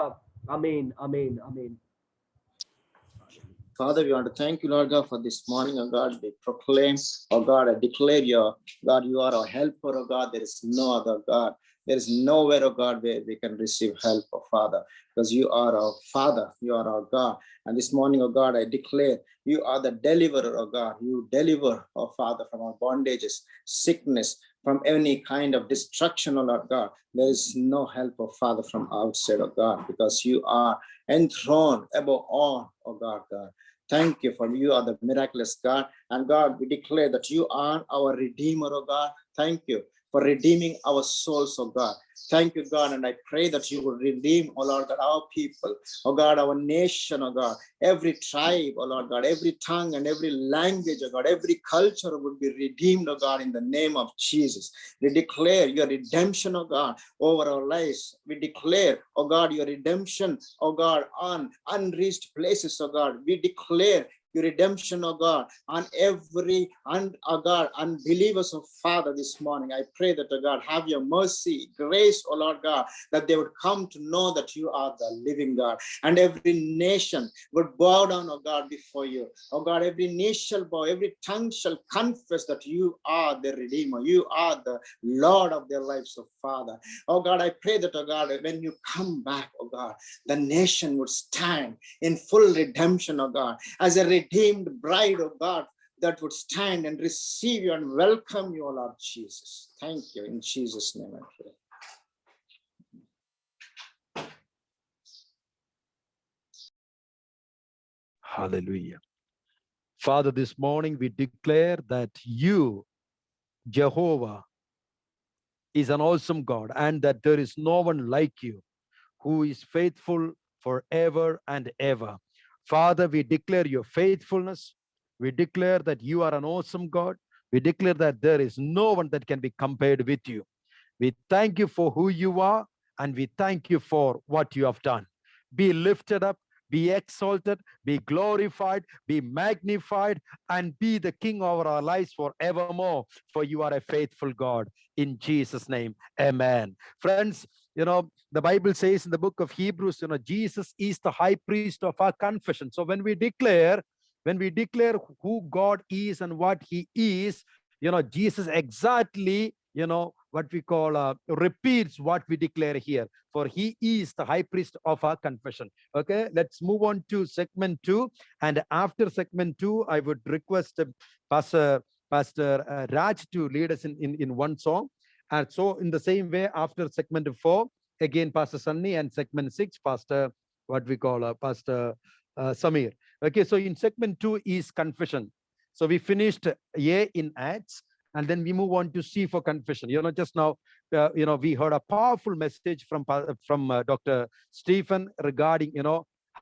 आमीन आमीन आमीन। Father, we want to thank you, Lord God, for this morning, oh God. We proclaim, oh God, I declare your God, you are our helper, oh God. There is no other God. There is nowhere, oh God, where we can receive help, oh Father, because you are our Father, you are our God. And this morning, oh God, I declare you are the deliverer, oh God. You deliver, oh Father, from our bondages, sickness, from any kind of destruction, oh Lord God. There is no help, oh Father, from outside, oh God, because you are enthroned above all, oh God, God. Thank you, for you are the miraculous God. And God, we declare that you are our Redeemer, oh God. Thank you for redeeming our souls, oh God. Thank you, God, and I pray that you will redeem, oh Lord God, our people, oh God, our nation, oh God, every tribe, oh Lord God, every tongue and every language, oh God, every culture would be redeemed, oh God, in the name of Jesus. We declare your redemption, oh God, over our lives. We declare, oh God, your redemption, oh God, on unreached places, oh God. We declare your redemption, oh God, on every, oh God, unbelievers, oh Father, this morning. I pray that, oh God, have your mercy, grace, oh Lord God, that they would come to know that you are the living God, and every nation would bow down, oh God, before you. Oh God, every knee shall bow, every tongue shall confess that you are the Redeemer, you are the Lord of their lives, oh Father. Oh God, I pray that, oh God, when you come back, oh God, the nation would stand in full redemption, oh God, as a redeemed bride of God that would stand and receive you and welcome you, O Lord Jesus. Thank you. In Jesus' name I pray. Hallelujah. Father, this morning we declare that you, Jehovah, is an awesome God, and that there is no one like you who is faithful forever and ever. Father, we declare your faithfulness. We declare that you are an awesome God. We declare that there is no one that can be compared with you. We thank you for who you are, and we thank you for what you have done. Be lifted up, be exalted, be glorified, be magnified, and be the King over our lives forevermore. For you are a faithful God. In Jesus' name, amen. Friends, the Bible says in the book of Hebrews, Jesus is the high priest of our confession. So when we declare who God is and what he is, Jesus exactly, what we call repeats what we declare here. For he is the high priest of our confession. Okay, let's move on to segment 2. And after segment 2, I would request Pastor Raj to lead us in one song. And so in the same way, after segment 4, again, Pastor Sunny, and segment 6, Pastor, what we call Pastor Samir. Okay, so in segment 2 is confession. So we finished A in Acts, and then we move on to C for confession. Just now, we heard a powerful message from Dr. Stephen regarding,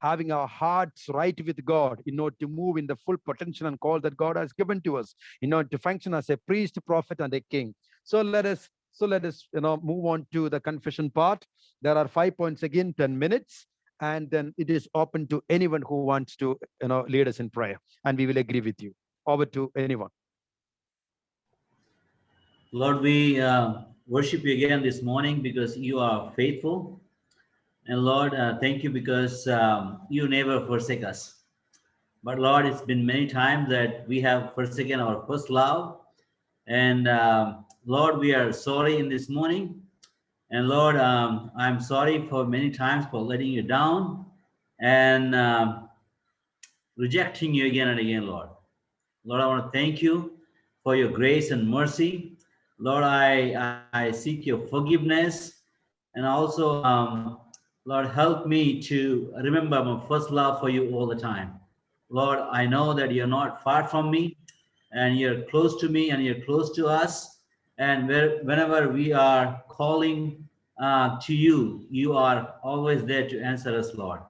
having our hearts right with God in order to move in the full potential and call that God has given to us, in order to function as a priest, prophet, and a king. So let us move on to the confession part. There are 5 points again, 10 minutes. And then it is open to anyone who wants to, lead us in prayer, and we will agree with you. Over to anyone. Lord, we worship you again this morning because you are faithful. And Lord, thank you because you never forsake us. But Lord, it's been many times that we have forsaken our first love. And Lord, we are sorry in this morning. And Lord, I'm sorry for many times for letting you down and rejecting you again and again, Lord. Lord, I want to thank you for your grace and mercy. Lord, I seek your forgiveness. And also, Lord, help me to remember my first love for you all the time. Lord, I know that you're not far from me, and you're close to me, and you're close to us. And whenever we are calling to you, you are always there to answer us, Lord.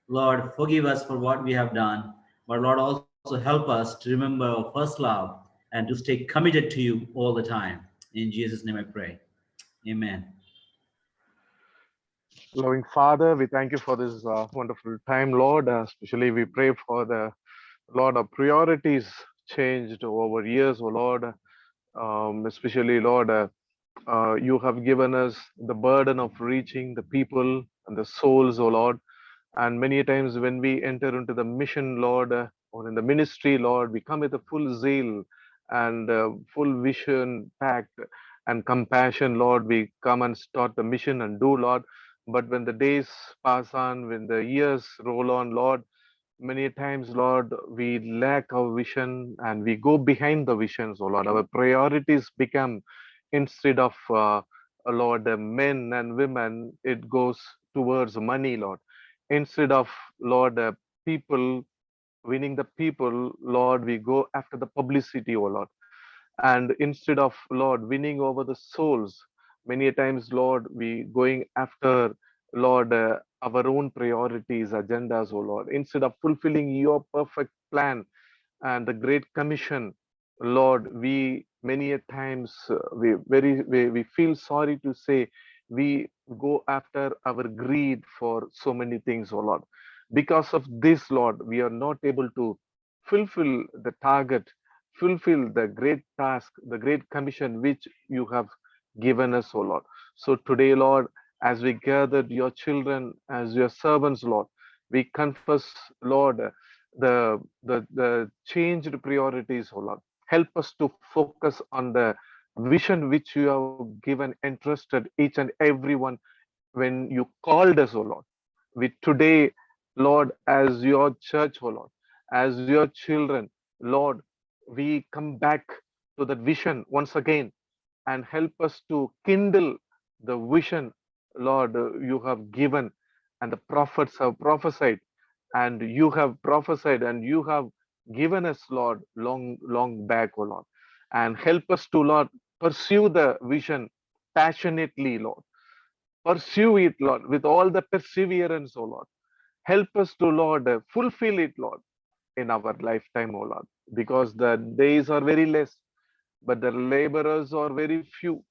Lord, forgive us for what we have done, but Lord, also help us to remember our first love and to stay committed to you all the time. In Jesus' name I pray. Amen. Loving Father, we thank you for this wonderful time, Lord. Especially we pray for the Lord, our priorities changed over years, oh Lord. Especially, Lord, you have given us the burden of reaching the people and the souls, oh Lord. And many times when we enter into the mission, Lord, or in the ministry, Lord, we come with a full zeal and full vision packed and compassion, Lord. We come and start the mission and do, Lord. But when the days pass on, when the years roll on, Lord, many times, Lord, we lack our vision and we go behind the visions, oh Lord. Our priorities become, instead of, Lord, men and women, it goes towards money, Lord. Instead of, Lord, people, winning the people, Lord, we go after the publicity, oh Lord. And instead of, Lord, winning over the souls, many times, Lord, we going after, Lord, our own priorities, agendas, oh Lord. Instead of fulfilling your perfect plan and the Great Commission, Lord, we many a times we feel sorry to say we go after our greed for so many things, oh Lord. Because of this, Lord, we are not able to fulfill the target, fulfill the great task, the great commission which you have given us, oh Lord. So today, Lord, as we gathered your children as your servants, Lord, we confess, Lord, the changed priorities, oh Lord. Help us to focus on the vision which you have given, entrusted each and every one when you called us, oh Lord. We today, Lord, as your church, oh Lord, as your children, Lord, we come back to that vision once again and help us to kindle the vision, Lord, you have given, and the prophets have prophesied, and you have prophesied, and you have given us, Lord, long back, oh Lord. And help us to, Lord, pursue the vision passionately, Lord. Pursue it, Lord, with all the perseverance, oh Lord. Help us to, Lord, fulfill it, Lord, in our lifetime, oh Lord, because the days are very less, but the laborers are very few.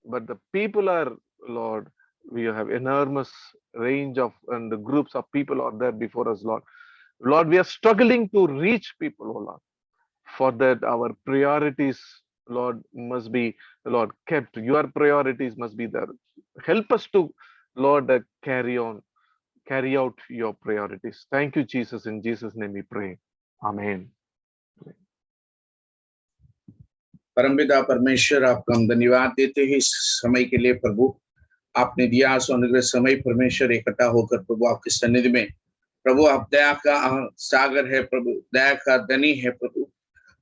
But the people are, Lord, We have enormous range of and the groups of people are there before us, Lord. Lord, we are struggling to reach people, oh Lord. For that, our priorities, Lord, must be, Lord, kept. Your priorities must be there. Help us to, Lord, carry out your priorities. Thank you, Jesus. In Jesus' name we pray. Amen. परमपिता परमेश्वर, आपका हम धन्यवाद देते हैं इस समय के लिए प्रभु। आपने दिया सो अनुग्रह समय परमेश्वर इकट्ठा होकर प्रभु आपके सन्निधि में। प्रभु आप दया का सागर है प्रभु, दया का धनी है प्रभु।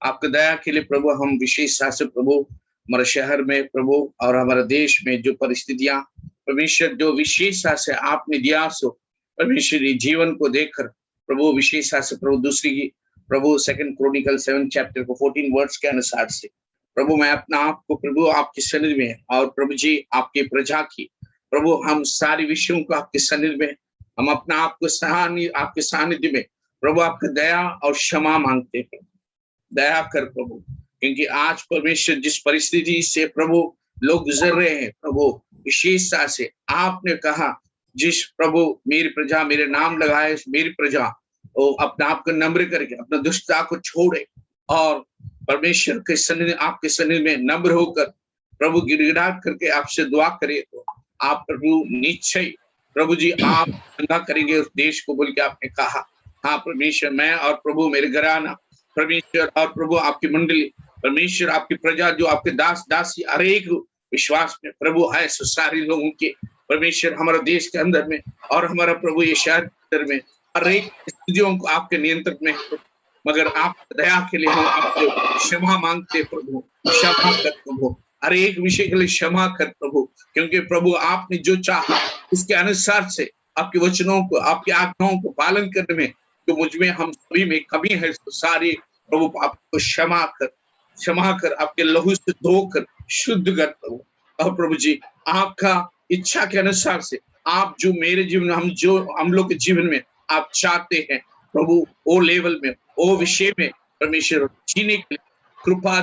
आपकी दया के लिए प्रभु हम विशेष से प्रभु हमारे शहर में प्रभु और हमारे देश में जो परिस्थितियां परमेश्वर जो विशेष से आपने दिया सो परमेश्वर जीवन को देखकर प्रभु विशेष से प्रभु दूसरी की प्रभु 2 क्रॉनिकल 7 चैप्टर को 14 वर्ड्स के अनुसार से प्रभु मैं अपना आप को प्रभु आपके सन्निधि में और प्रभु जी आपके प्रजा की प्रभु हम सारी विषयों को आपके सन्निधि में हम अपना आप को आपके सानिध्य में प्रभु आपका दया और क्षमा मांगते हैं। दया कर प्रभु, क्योंकि आज परमेश्वर जिस परिस्थिति से प्रभु लोग गुजर रहे हैं प्रभु विशेषता से आपने कहा जिस प्रभु मेरी प्रजा मेरे नाम लगाए मेरी प्रजा वो अपना आप को नम्र करके अपना दुष्टता को छोड़े और परमेश्वर के सन्निधि आपके सन्निधि में नम्र होकर प्रभु गिड़गिड़ाहट करके आपसे दुआ करे तो आप प्रभु निश्चय प्रभु जी आप चंगा करेंगे उस देश को बोल के आपने कहा। हाँ परमेश्वर, मैं और प्रभु मेरे घराना परमेश्वर और प्रभु आपकी मंडली परमेश्वर आपकी प्रजा जो आपके दास दासी हर एक विश्वास में प्रभु है सो सारे लोगों के परमेश्वर हमारे देश के अंदर में और हमारा प्रभु ये शहर के अंदर में हर एक स्थितियों को आपके नियंत्रण में, मगर आप दया के लिए हम आपसे क्षमा मांगते प्रभु, क्षमा कर प्रभु, हर एक विषय के लिए क्षमा कर प्रभु, क्योंकि प्रभु आपने जो चाहा उसके अनुसार से आपके वचनों को आपकी आज्ञाओं को पालन करने में जो मुझ में हम सभी में कमी है तो सारे प्रभु आपको क्षमा कर आपके लहू से धोकर शुद्ध कर प्रभु। और प्रभु जी आपका इच्छा के अनुसार से आप जो मेरे जीवन हम लोग के जीवन में आप चाहते हैं प्रभु वो लेवल में वो विषय में परमेश्वर जीने के लिए कृपा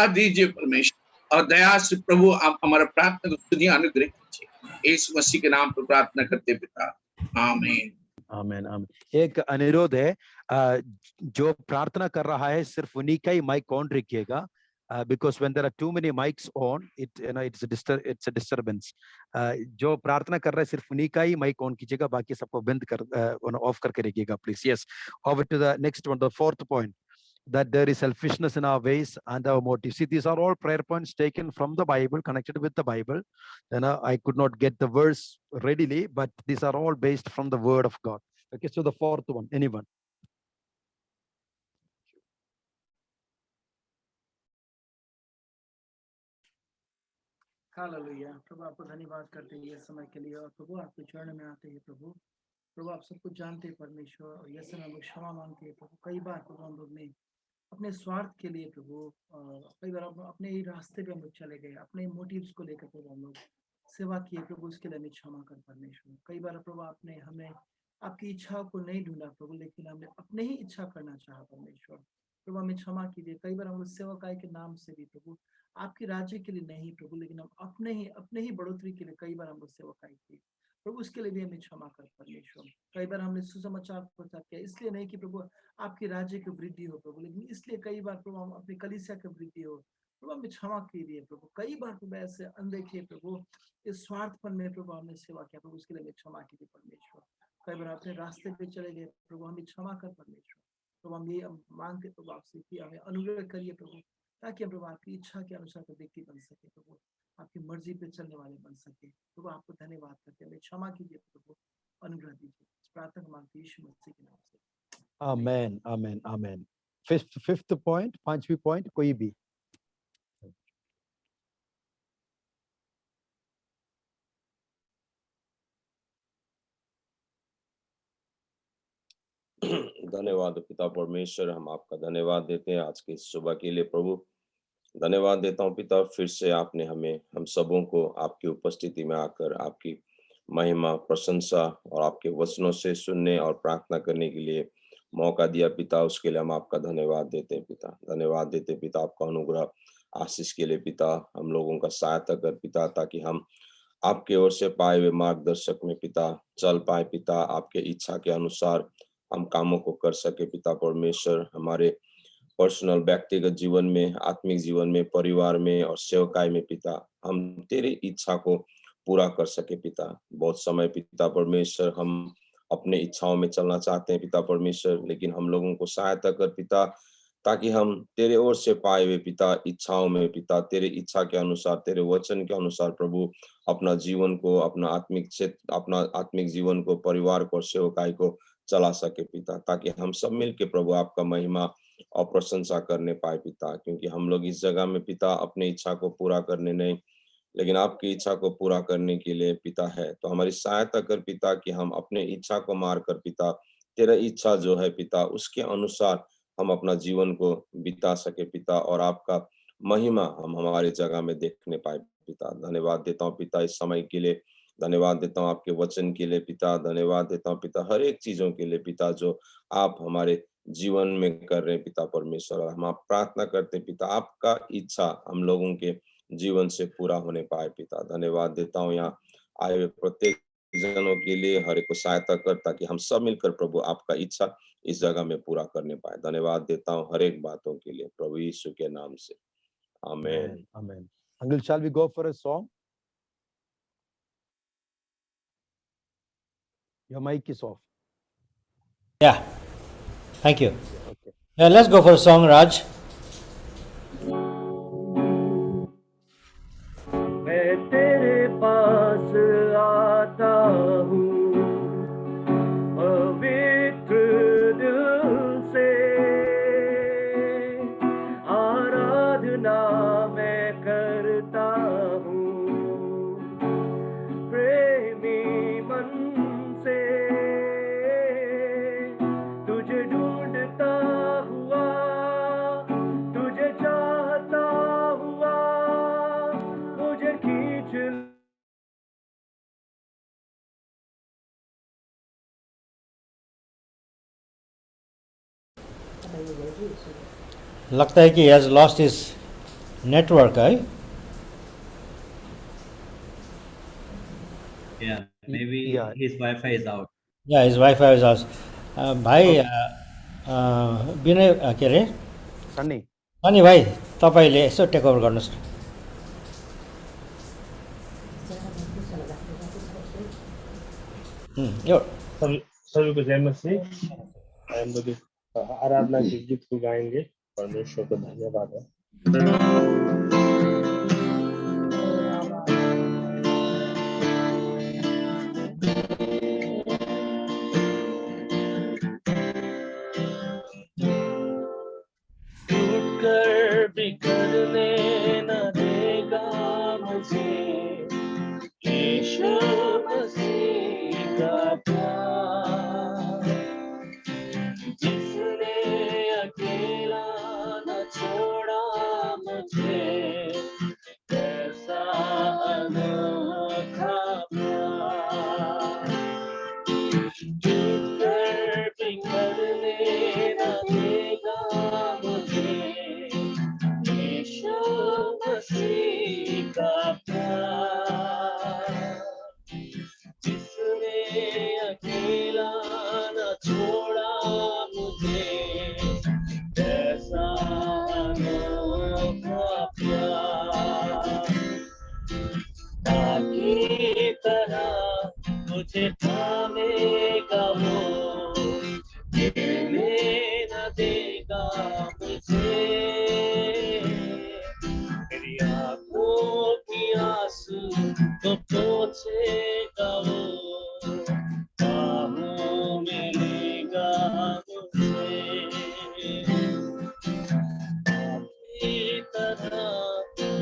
दीजिए परमेश्वर और दया से प्रभु आप हमारा प्रार्थना को अनुग्रह कीजिए। इस मसीह के नाम पर प्रार्थना करते पिता, आमीन आमीन आमीन। एक अनुरोध है, जो प्रार्थना कर रहा है सिर्फ उन्हीं का ही माइक ऑन रखिएगा, because when there are too many mics on it's a disturbance। जो प्रार्थना कर रहा है सिर्फ उन्हीं का ही माइक ऑन कीजिएगा, बाकी सबको बंद कर ऑफ करके रखिएगा please. Yes, over to the next one, the fourth point, that there is selfishness in our ways and our motives. See, these are all prayer points taken from the Bible, connected with the Bible. I could not get the verse readily, but these are all based from the word of God. Okay, so the fourth one, anyone? Hallelujah. प्रभु आपको धन्यवाद करते हैं ये समय के लिए और प्रभु आपके चरण में आते हैं प्रभु आप सब कुछ जानते हैं परमेश्वर और ये समय हम लोग क्षमा मांगते हैं प्रभु। कई बार प्रभु हम लोग ने अपने स्वार्थ के लिए प्रभु कई बार अपने ही रास्ते पे हम लोग चले गए, अपने मोटिव्स को लेकर प्रभु हम लोग सेवा किए प्रभु, उसके लिए हमें क्षमा कर परमेश्वर। कई बार प्रभु आपने हमें आपकी इच्छा को नहीं ढूंढा प्रभु, लेकिन हमने अपने ही इच्छा करना चाहा परमेश्वर। प्रभु हमें क्षमा कीजिए। कई बार हम लोग सेवकाई के नाम से भी प्रभु आपके राज्य के लिए नहीं प्रभु, लेकिन हम अपने ही बढ़ोतरी के लिए कई बार हम लोग सेवकाई की प्रभु, उसके लिए भी हमें क्षमा कर परमेश्वर। कई बार हमने सुसमाचार प्रचार किया इसलिए नहीं कि प्रभु आपके राज्य की वृद्धि हो प्रभु, लेकिन इसलिए कई बार प्रभु हम अपनी कलीसिया की वृद्धि हो प्रभु, हमें क्षमा कीजिए प्रभु। कई बार प्रभु ऐसे अनदेखे प्रभु इस स्वार्थपन में प्रभु हमने सेवा किया प्रभु, उसके लिए हमें क्षमा कीजिए परमेश्वर। कई बार अपने रास्ते पे चले गए प्रभु, हमें क्षमा कर परमेश्वर। प्रभु हम ये मांगते प्रभु आपसे कि हमें अनुग्रह करिए प्रभु, ताकि हम प्रभु आपकी इच्छा के अनुसार का व्यक्ति बन सके प्रभु, आपकी मर्जी पे चलने वाले बन सके प्रभु। आपको धन्यवाद करते हैं, हमें क्षमा कीजिए प्रभु, अनुग्रह दीजिए। प्रार्थना मांगते यीशु मसीह के नाम से, आमेन आमेन आमेन। फिफ्थ पॉइंट, पांचवी पॉइंट कोई भी? धन्यवाद पिता परमेश्वर, हम आपका धन्यवाद देते हैं आज के सुबह के लिए प्रभु। धन्यवाद देता हूँ पिता, फिर से आपने हम सबों को आपकी उपस्थिति में आकर आपकी महिमा प्रशंसा और आपके वचनों से सुनने और प्रार्थना करने के लिए मौका दिया पिता, उसके लिए हम आपका धन्यवाद देते हैं पिता। धन्यवाद देते पिता, आपका अनुग्रह आशीष के लिए पिता, हम लोगों का सहायता कर पिता, ताकि हम आपके ओर से पाए हुए मार्गदर्शक में पिता चल पाए पिता, आपके इच्छा के अनुसार हम कामों को कर सके पिता परमेश्वर, हमारे पर्सनल व्यक्तिगत जीवन में, आत्मिक जीवन में, परिवार में और सेवकाई में पिता, हम तेरी इच्छा को पूरा कर सके पिता। बहुत समय पिता परमेश्वर हम अपने इच्छाओं में चलना चाहते हैं पिता परमेश्वर, लेकिन हम लोगों को सहायता कर पिता, ताकि हम तेरे ओर से पाए हुए पिता इच्छाओं में पिता, तेरे इच्छा के अनुसार, तेरे वचन के अनुसार प्रभु अपना जीवन को, अपना आत्मिक क्षेत्र, अपना आत्मिक जीवन को, परिवार को, सेवकाई को चला सके पिता, ताकि हम सब मिलके प्रभु आपका महिमा और प्रशंसा करने पाए पिता। क्योंकि हम लोग इस जगह में पिता अपनी इच्छा को पूरा करने नहीं, लेकिन आपकी इच्छा को पूरा करने के लिए पिता है। तो हमारी सहायता कर पिता कि हम अपने इच्छा को मार कर पिता, तेरा इच्छा जो है पिता उसके अनुसार हम अपना जीवन को बिता सके पिता, और आपका महिमा हम हमारी जगह में देखने पाए पिता। धन्यवाद देता हूँ पिता इस समय के लिए, धन्यवाद देता हूँ आपके वचन के लिए पिता, धन्यवाद देता हूँ पिता हर एक चीजों के लिए पिता जो आप हमारे जीवन में कर रहे हैं पिता परमेश्वर। और हम आप प्रार्थना करते हैं पिता आपका इच्छा हम लोगों के जीवन से पूरा होने पाए पिता। धन्यवाद देता हूँ यहाँ आए हुए प्रत्येक जनों के लिए, हर एक को सहायता कर ताकि हम सब मिलकर प्रभु आपका इच्छा इस जगह में पूरा करने पाए। धन्यवाद देता हूँ हर एक बातों के लिए प्रभु यीशु के नाम से, आमेन। Amen. Uncle, shall we go for a song? Your mic is off. Yeah, thank you. Okay. Yeah, let's go for a song, Raj. मैं तेरे पास आता हूँ पवित्र दिल से, आराधना मैं करता हूँ प्रेमी मन से, तुझे ढूंढता हुआ, तुझे चाहता हुआ, मुझे खींच लगता है कि he has lost his network, है? Yeah, maybe Yeah. his Wi-Fi is out. Yeah, his Wi-Fi is out. भाइ विनय के अरे Sunny. अनि भाइ तपाईँले यसो टेक ओभर गर्नुहोस् न। यो सभी को जय मसीह। हम लोग आराधना के गीत को गाएंगे। परमेश्वर को धन्यवाद है। टूटकर बिखरने न देगा मुझे यीशु मसीह का प्यार, जिसने अकेला न छोड़ा मुझे, कैसा अनोखा प्यार। टूटकर बिखरने न देगा मुझे यीशु मसीह का प्यार, जिसने अकेला न छोड़ा मुझे, कैसा अनोखा प्यार। ताकि तरह मुझे थामेगा वो, गिरने न देगा मुझे, मेरी आंखों की आंसू तो पोंछेगा वो, बाहों में लेगा मुझे। आपकी तरह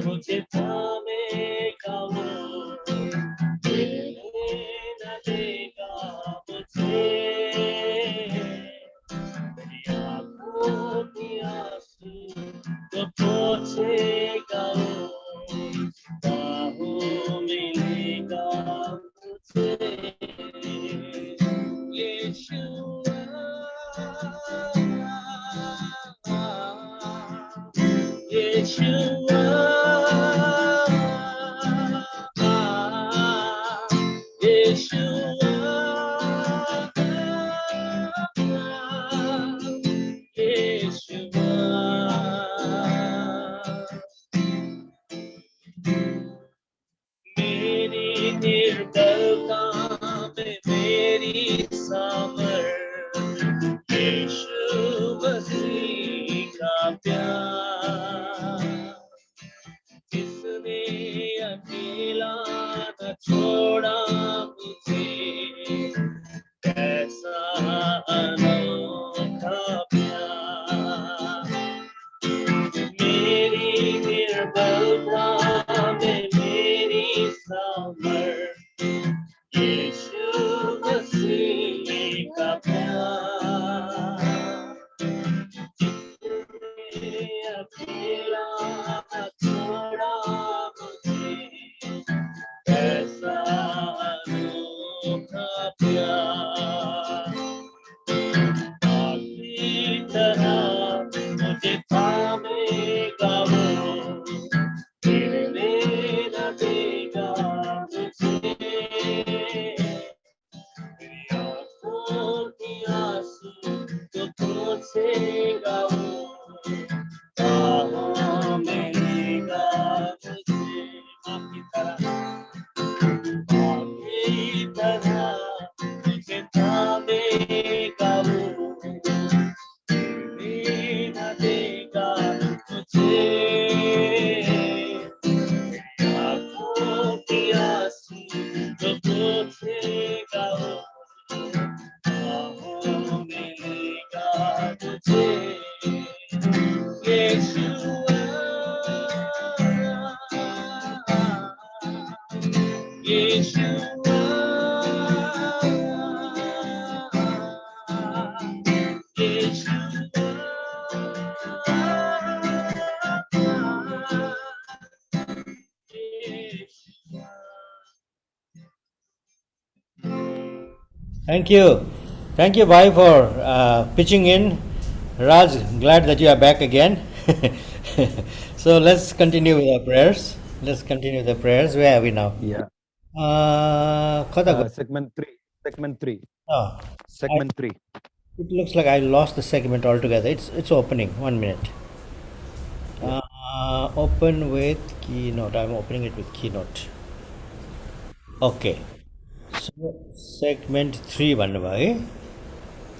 मुझे थामेगा वो, गिरने न देगा मुझे, मेरी आंखों की आंसू तो पोंछेगा वो, बाहों में लेगा मुझे। यीशुआ यीशुआ तो तुझसे गाऊं बाहों में लेगा मुझे आपकी तरह मुझे थामेगा वो न देगा मुझे आँखों की आंसू जो पोंछेगा वो बाहों में लेगा मुझे यीशुआ यीशुआ Thank you, Bhai, for pitching in. Raj, glad that you are back again. So let's continue with our prayers. Let's continue the prayers. Where are we now? Yeah. Khota Segment 3. Segment 3. Oh, Segment 3. it looks like I lost the segment altogether. It's opening. 1 minute. Open with Keynote. I'm opening it with Keynote. Okay. So segment 3 bhannu bhayo है?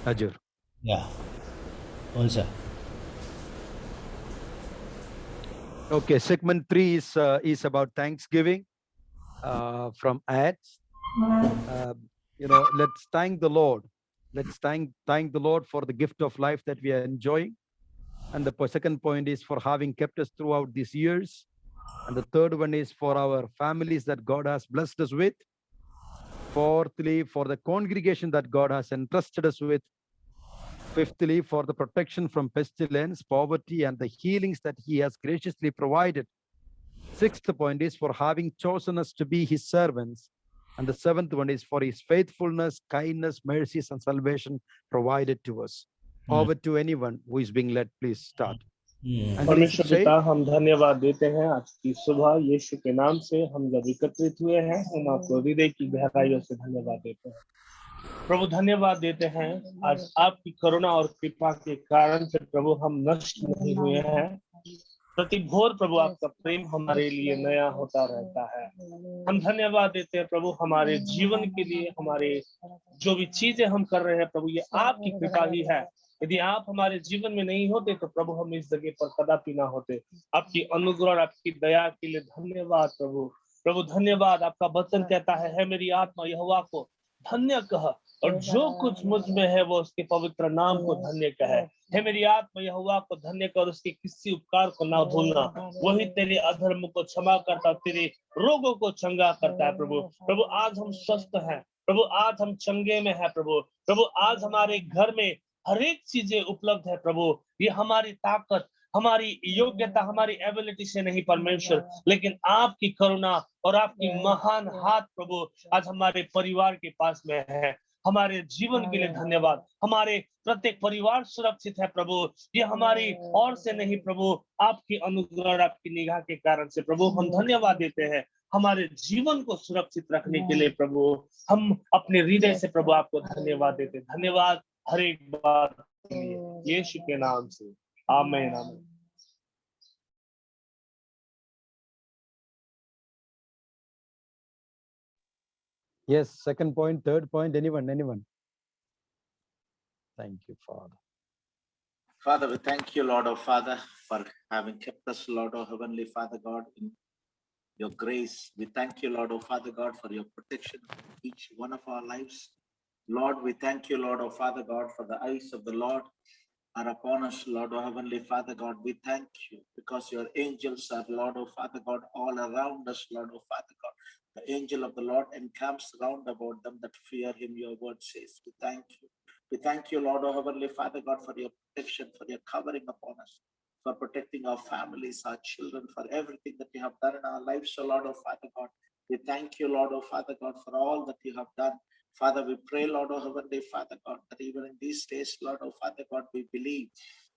Ajur. Yeah. हुन्छ. Okay, segment 3 is about Thanksgiving from ads. Let's thank the Lord. Let's thank the Lord for the gift of life that we are enjoying. And the second point is for having kept us throughout these years. And the third one is for our families that God has blessed us with. Fourthly, for the congregation that God has entrusted us with. Fifthly, for the protection from pestilence, poverty, and the healings that he has graciously provided. Sixth point is for having chosen us to be his servants. And the seventh one is for his faithfulness, kindness, mercies, and salvation provided to us. Over to anyone who is being led, please start. परमेश्वर पिता, हम धन्यवाद देते हैं आज की सुबह यीशु के नाम से हम जब एकत्रित हुए हैं, हम आपको हृदय की गहराइयों से धन्यवाद देते हैं। प्रभु धन्यवाद देते हैं आज आपकी करुणा और कृपा के कारण से प्रभु हम नष्ट नहीं हुए हैं। प्रति भोर प्रभु आपका प्रेम हमारे लिए नया होता रहता है। हम धन्यवाद देते हैं प्रभु हमारे जीवन के लिए, हमारे जो भी चीजें हम कर रहे हैं प्रभु ये आपकी कृपा ही है। यदि आप हमारे जीवन में नहीं होते तो प्रभु हम इस जगह पर कदापि ना होते। आपकी अनुग्रह और आपकी दया के लिए धन्यवाद प्रभु। प्रभु धन्यवाद, आपका वचन कहता है मेरी आत्मा यहोवा को धन्य कह और जो कुछ मुझ में है वो उसके पवित्र नाम को धन्य कहे। हे मेरी आत्मा यहोवा को धन्य कर, उसके किसी उपकार को ना भूलना। वही तेरे अधर्म को क्षमा करता, तेरे रोगों को चंगा करता है। प्रभु आज हम स्वस्थ हैं, प्रभु आज हम चंगे में है। प्रभु आज हमारे घर में हर एक चीजें उपलब्ध है। प्रभु ये हमारी ताकत, हमारी योग्यता, हमारी एबिलिटी से नहीं परमेश्वर, लेकिन आपकी करुणा और आपकी महान हाथ प्रभु आज हमारे परिवार के पास में है। हमारे जीवन के लिए धन्यवाद। हमारे प्रत्येक परिवार सुरक्षित है प्रभु, ये हमारी ओर से नहीं प्रभु, आपकी अनुग्रह और आपकी निगाह के कारण से प्रभु हम धन्यवाद देते हैं। हमारे जीवन को सुरक्षित रखने के लिए प्रभु हम अपने हृदय से प्रभु आपको धन्यवाद देते हैं। धन्यवाद हर एक बात के लिए यीशु के नाम से, आमीन आमीन। Yes, second point, third point, anyone. Thank you, Father. Father, we thank you, Lord, oh Father, for having kept us, Lord, oh Heavenly Father God, in your grace. We thank you, Lord, oh Father God, for your protection of each one of our lives. Lord, we thank you, Lord, oh Father God, for the eyes of the Lord are upon us, Lord, oh Heavenly Father God. We thank you because your angels are, Lord, oh Father God, all around us, Lord, oh Father God. The angel of the Lord encamps round about them that fear him, your word says. We thank you. We thank you, Lord, oh Heavenly Father God, for your protection, for your covering upon us, for protecting our families, our children, for everything that you have done in our lives, so Lord, oh Father God. We thank you, Lord, oh Father God, for all that you have done. Father, we pray, Lord, oh Heavenly Father God, that even in these days, Lord, oh Father God, we believe,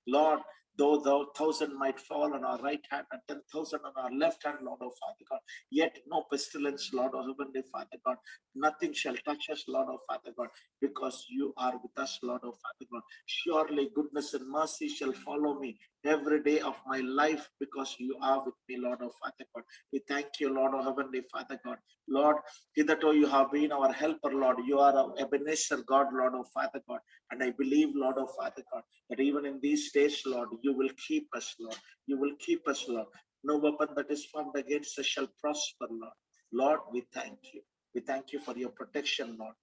Lord, Though the 1,000 might fall on our right hand and 10,000 on our left hand, Lord, oh Father God, yet no pestilence, Lord, oh Heavenly Father God, nothing shall touch us, Lord, oh Father God, because you are with us, Lord, oh Father God. Surely goodness and mercy shall follow me every day of my life, because you are with me, Lord, oh Father God. We thank you, Lord, oh Heavenly Father God. Lord, hitherto you have been our helper, Lord. You are our Ebenezer God, Lord, oh Father God. And I believe, Lord, oh Father God, that even in these days, Lord, you will keep us, Lord. You will keep us, Lord. No weapon that is formed against us shall prosper, Lord. Lord, we thank you. We thank you for your protection, Lord.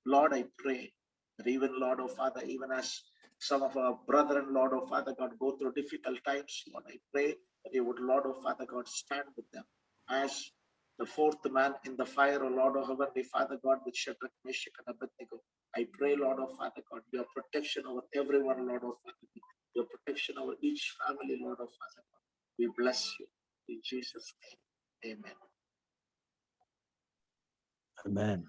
Lord, I pray that even, Lord, oh Father, even as some of our brethren, Lord, oh Father God, go through difficult times, Lord, I pray that you would, Lord, oh Father God, stand with them as the fourth man in the fire, oh Lord, oh Heavenly Father God, with Shadrach, Meshach, and Abednego. I pray, Lord, oh Father God, your protection over everyone, Lord, oh Father God, your protection over each family, Lord, oh Father God. We bless you in Jesus' name. Amen. Amen.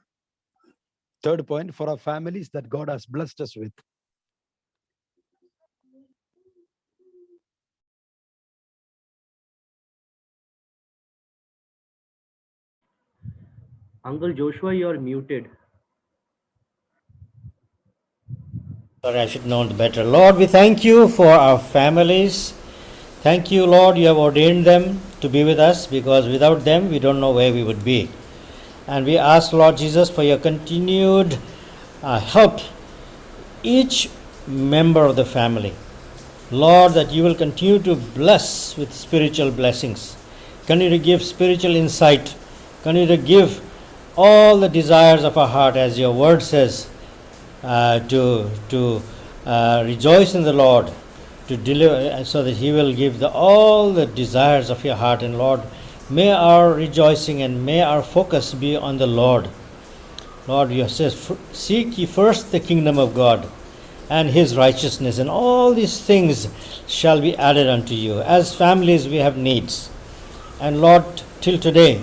Third point for our families that God has blessed us with. Uncle Joshua, you're muted. Sorry, I should know better. Lord, we thank you for our families. Thank you, Lord, you have ordained them to be with us, because without them we don't know where we would be. And we ask, Lord Jesus, for your continued help each member of the family. Lord, that you will continue to bless with spiritual blessings, continue to give spiritual insight, continue to give all the desires of our heart, as your word says, to rejoice in the Lord, to deliver, so that he will give all the desires of your heart. And Lord, may our rejoicing and may our focus be on the Lord. Lord, you says, seek ye first the kingdom of God and his righteousness, and all these things shall be added unto you. As families, we have needs. And Lord, till today,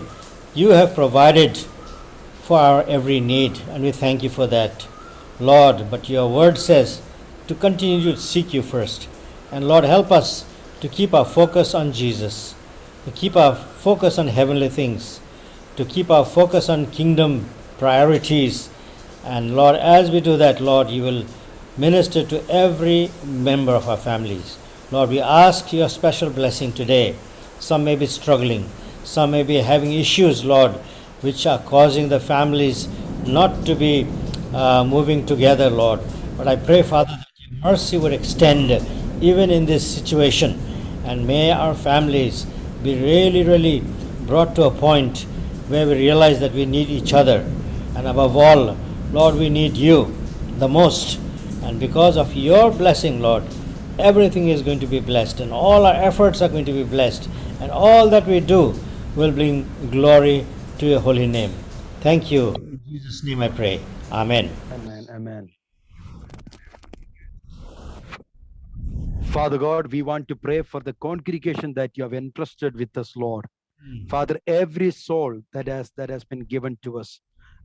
you have provided for our every need, and we thank you for that, Lord. But your word says to continue to seek you first. And Lord, help us to keep our focus on Jesus, to keep our focus on heavenly things, to keep our focus on kingdom priorities. And Lord, as we do that, Lord, you will minister to every member of our families. Lord, we ask your special blessing today. Some may be struggling, some may be having issues, Lord, which are causing the families not to be moving together, Lord. But I pray, Father, that your mercy would extend even in this situation, and may our families be really, really brought to a point where we realize that we need each other. And above all, Lord, we need you the most. And because of your blessing, Lord, everything is going to be blessed, and all our efforts are going to be blessed, and all that we do will bring glory to your holy name. Thank you. In Jesus' name I pray. Amen. Amen. Amen. Father God, we want to pray for the congregation that you have entrusted with us, Lord. Father, every soul that has been given to us,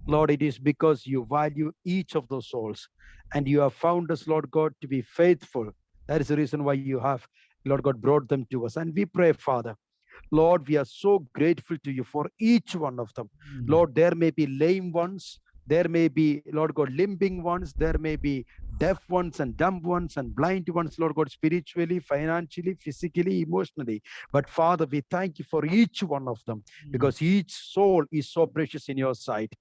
Lord, it is because you value each of those souls, and you have found us, Lord God, to be faithful. That is the reason why you have, Lord God, brought them to us. And we pray, Father, Lord, we are so grateful to you for each one of them. Lord, there may be lame ones, there may be, Lord God, limping ones, there may be deaf ones and dumb ones and blind ones, Lord God, spiritually, financially, physically, emotionally. But Father, we thank you for each one of them, because each soul is so precious in your sight.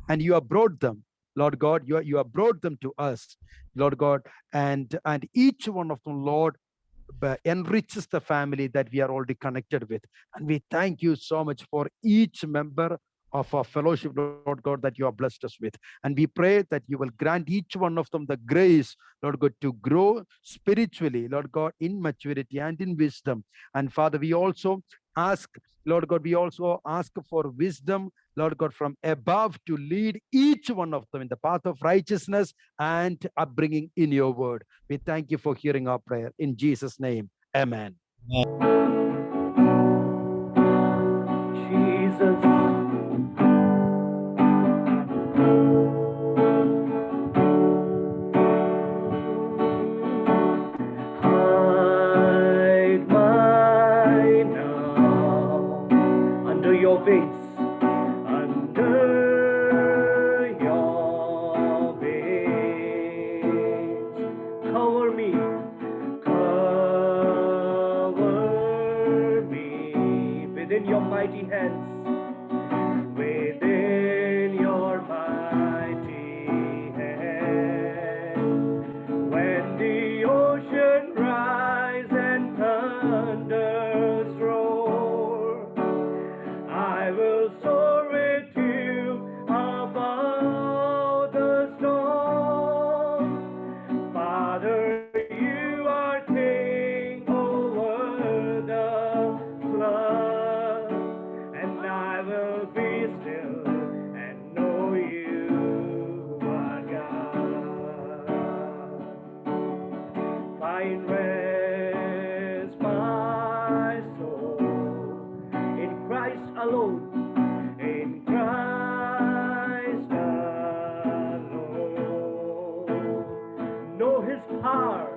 And you have brought them, Lord God, you have brought them to us, Lord God, and each one of them, Lord, enriches the family that we are already connected with. And we thank you so much for each member of our fellowship, Lord God, that you have blessed us with. And we pray that you will grant each one of them the grace, Lord God, to grow spiritually, Lord God, in maturity and in wisdom. And Father, we also ask, Lord God, we also ask for wisdom, Lord God, from above to lead each one of them in the path of righteousness and upbringing in your word. We thank you for hearing our prayer. In Jesus' name, amen. Jesus. mighty hands. Within your mighty hand, when the ocean rise and thunders roar, I will soar with you above the storm. Father, you are king over the flood, and I will be still and know you are God. Find rest, my soul, in Christ alone, in Christ alone. Know his power,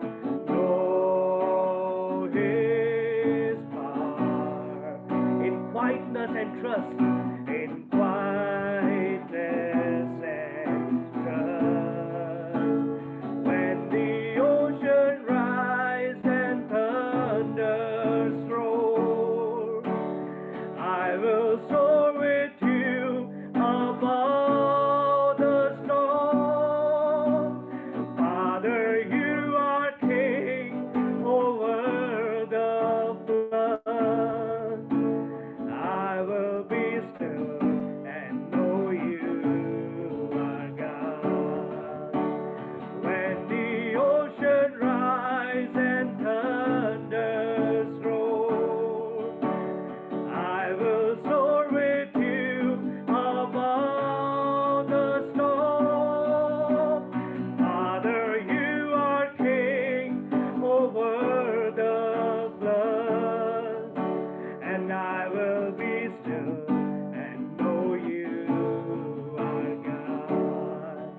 know his power, in quietness and trust, in quietness and trust. When the ocean rise and thunders roar, I will soar with you above the storm. Father, you are king over the flood. I will be still and know you are God. When the ocean rise and thunders roar, I will soar with you above the storm. Father, you are king over the flood, and I will be still and know you are God.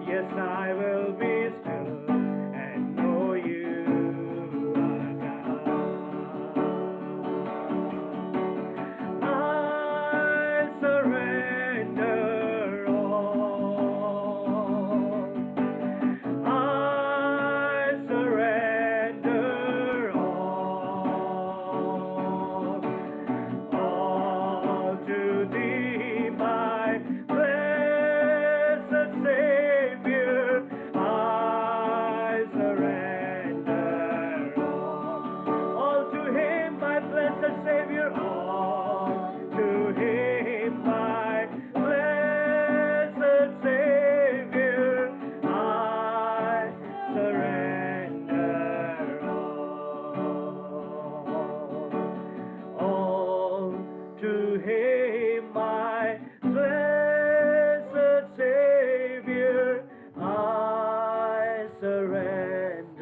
Yes, I will be still and know you are God. I surrender all. I surrender all to thee, my blessed Savior. I surrender all to him, my blessed Savior, all to him, my blessed Savior. I surrender all to him, my blessed Savior. I surrender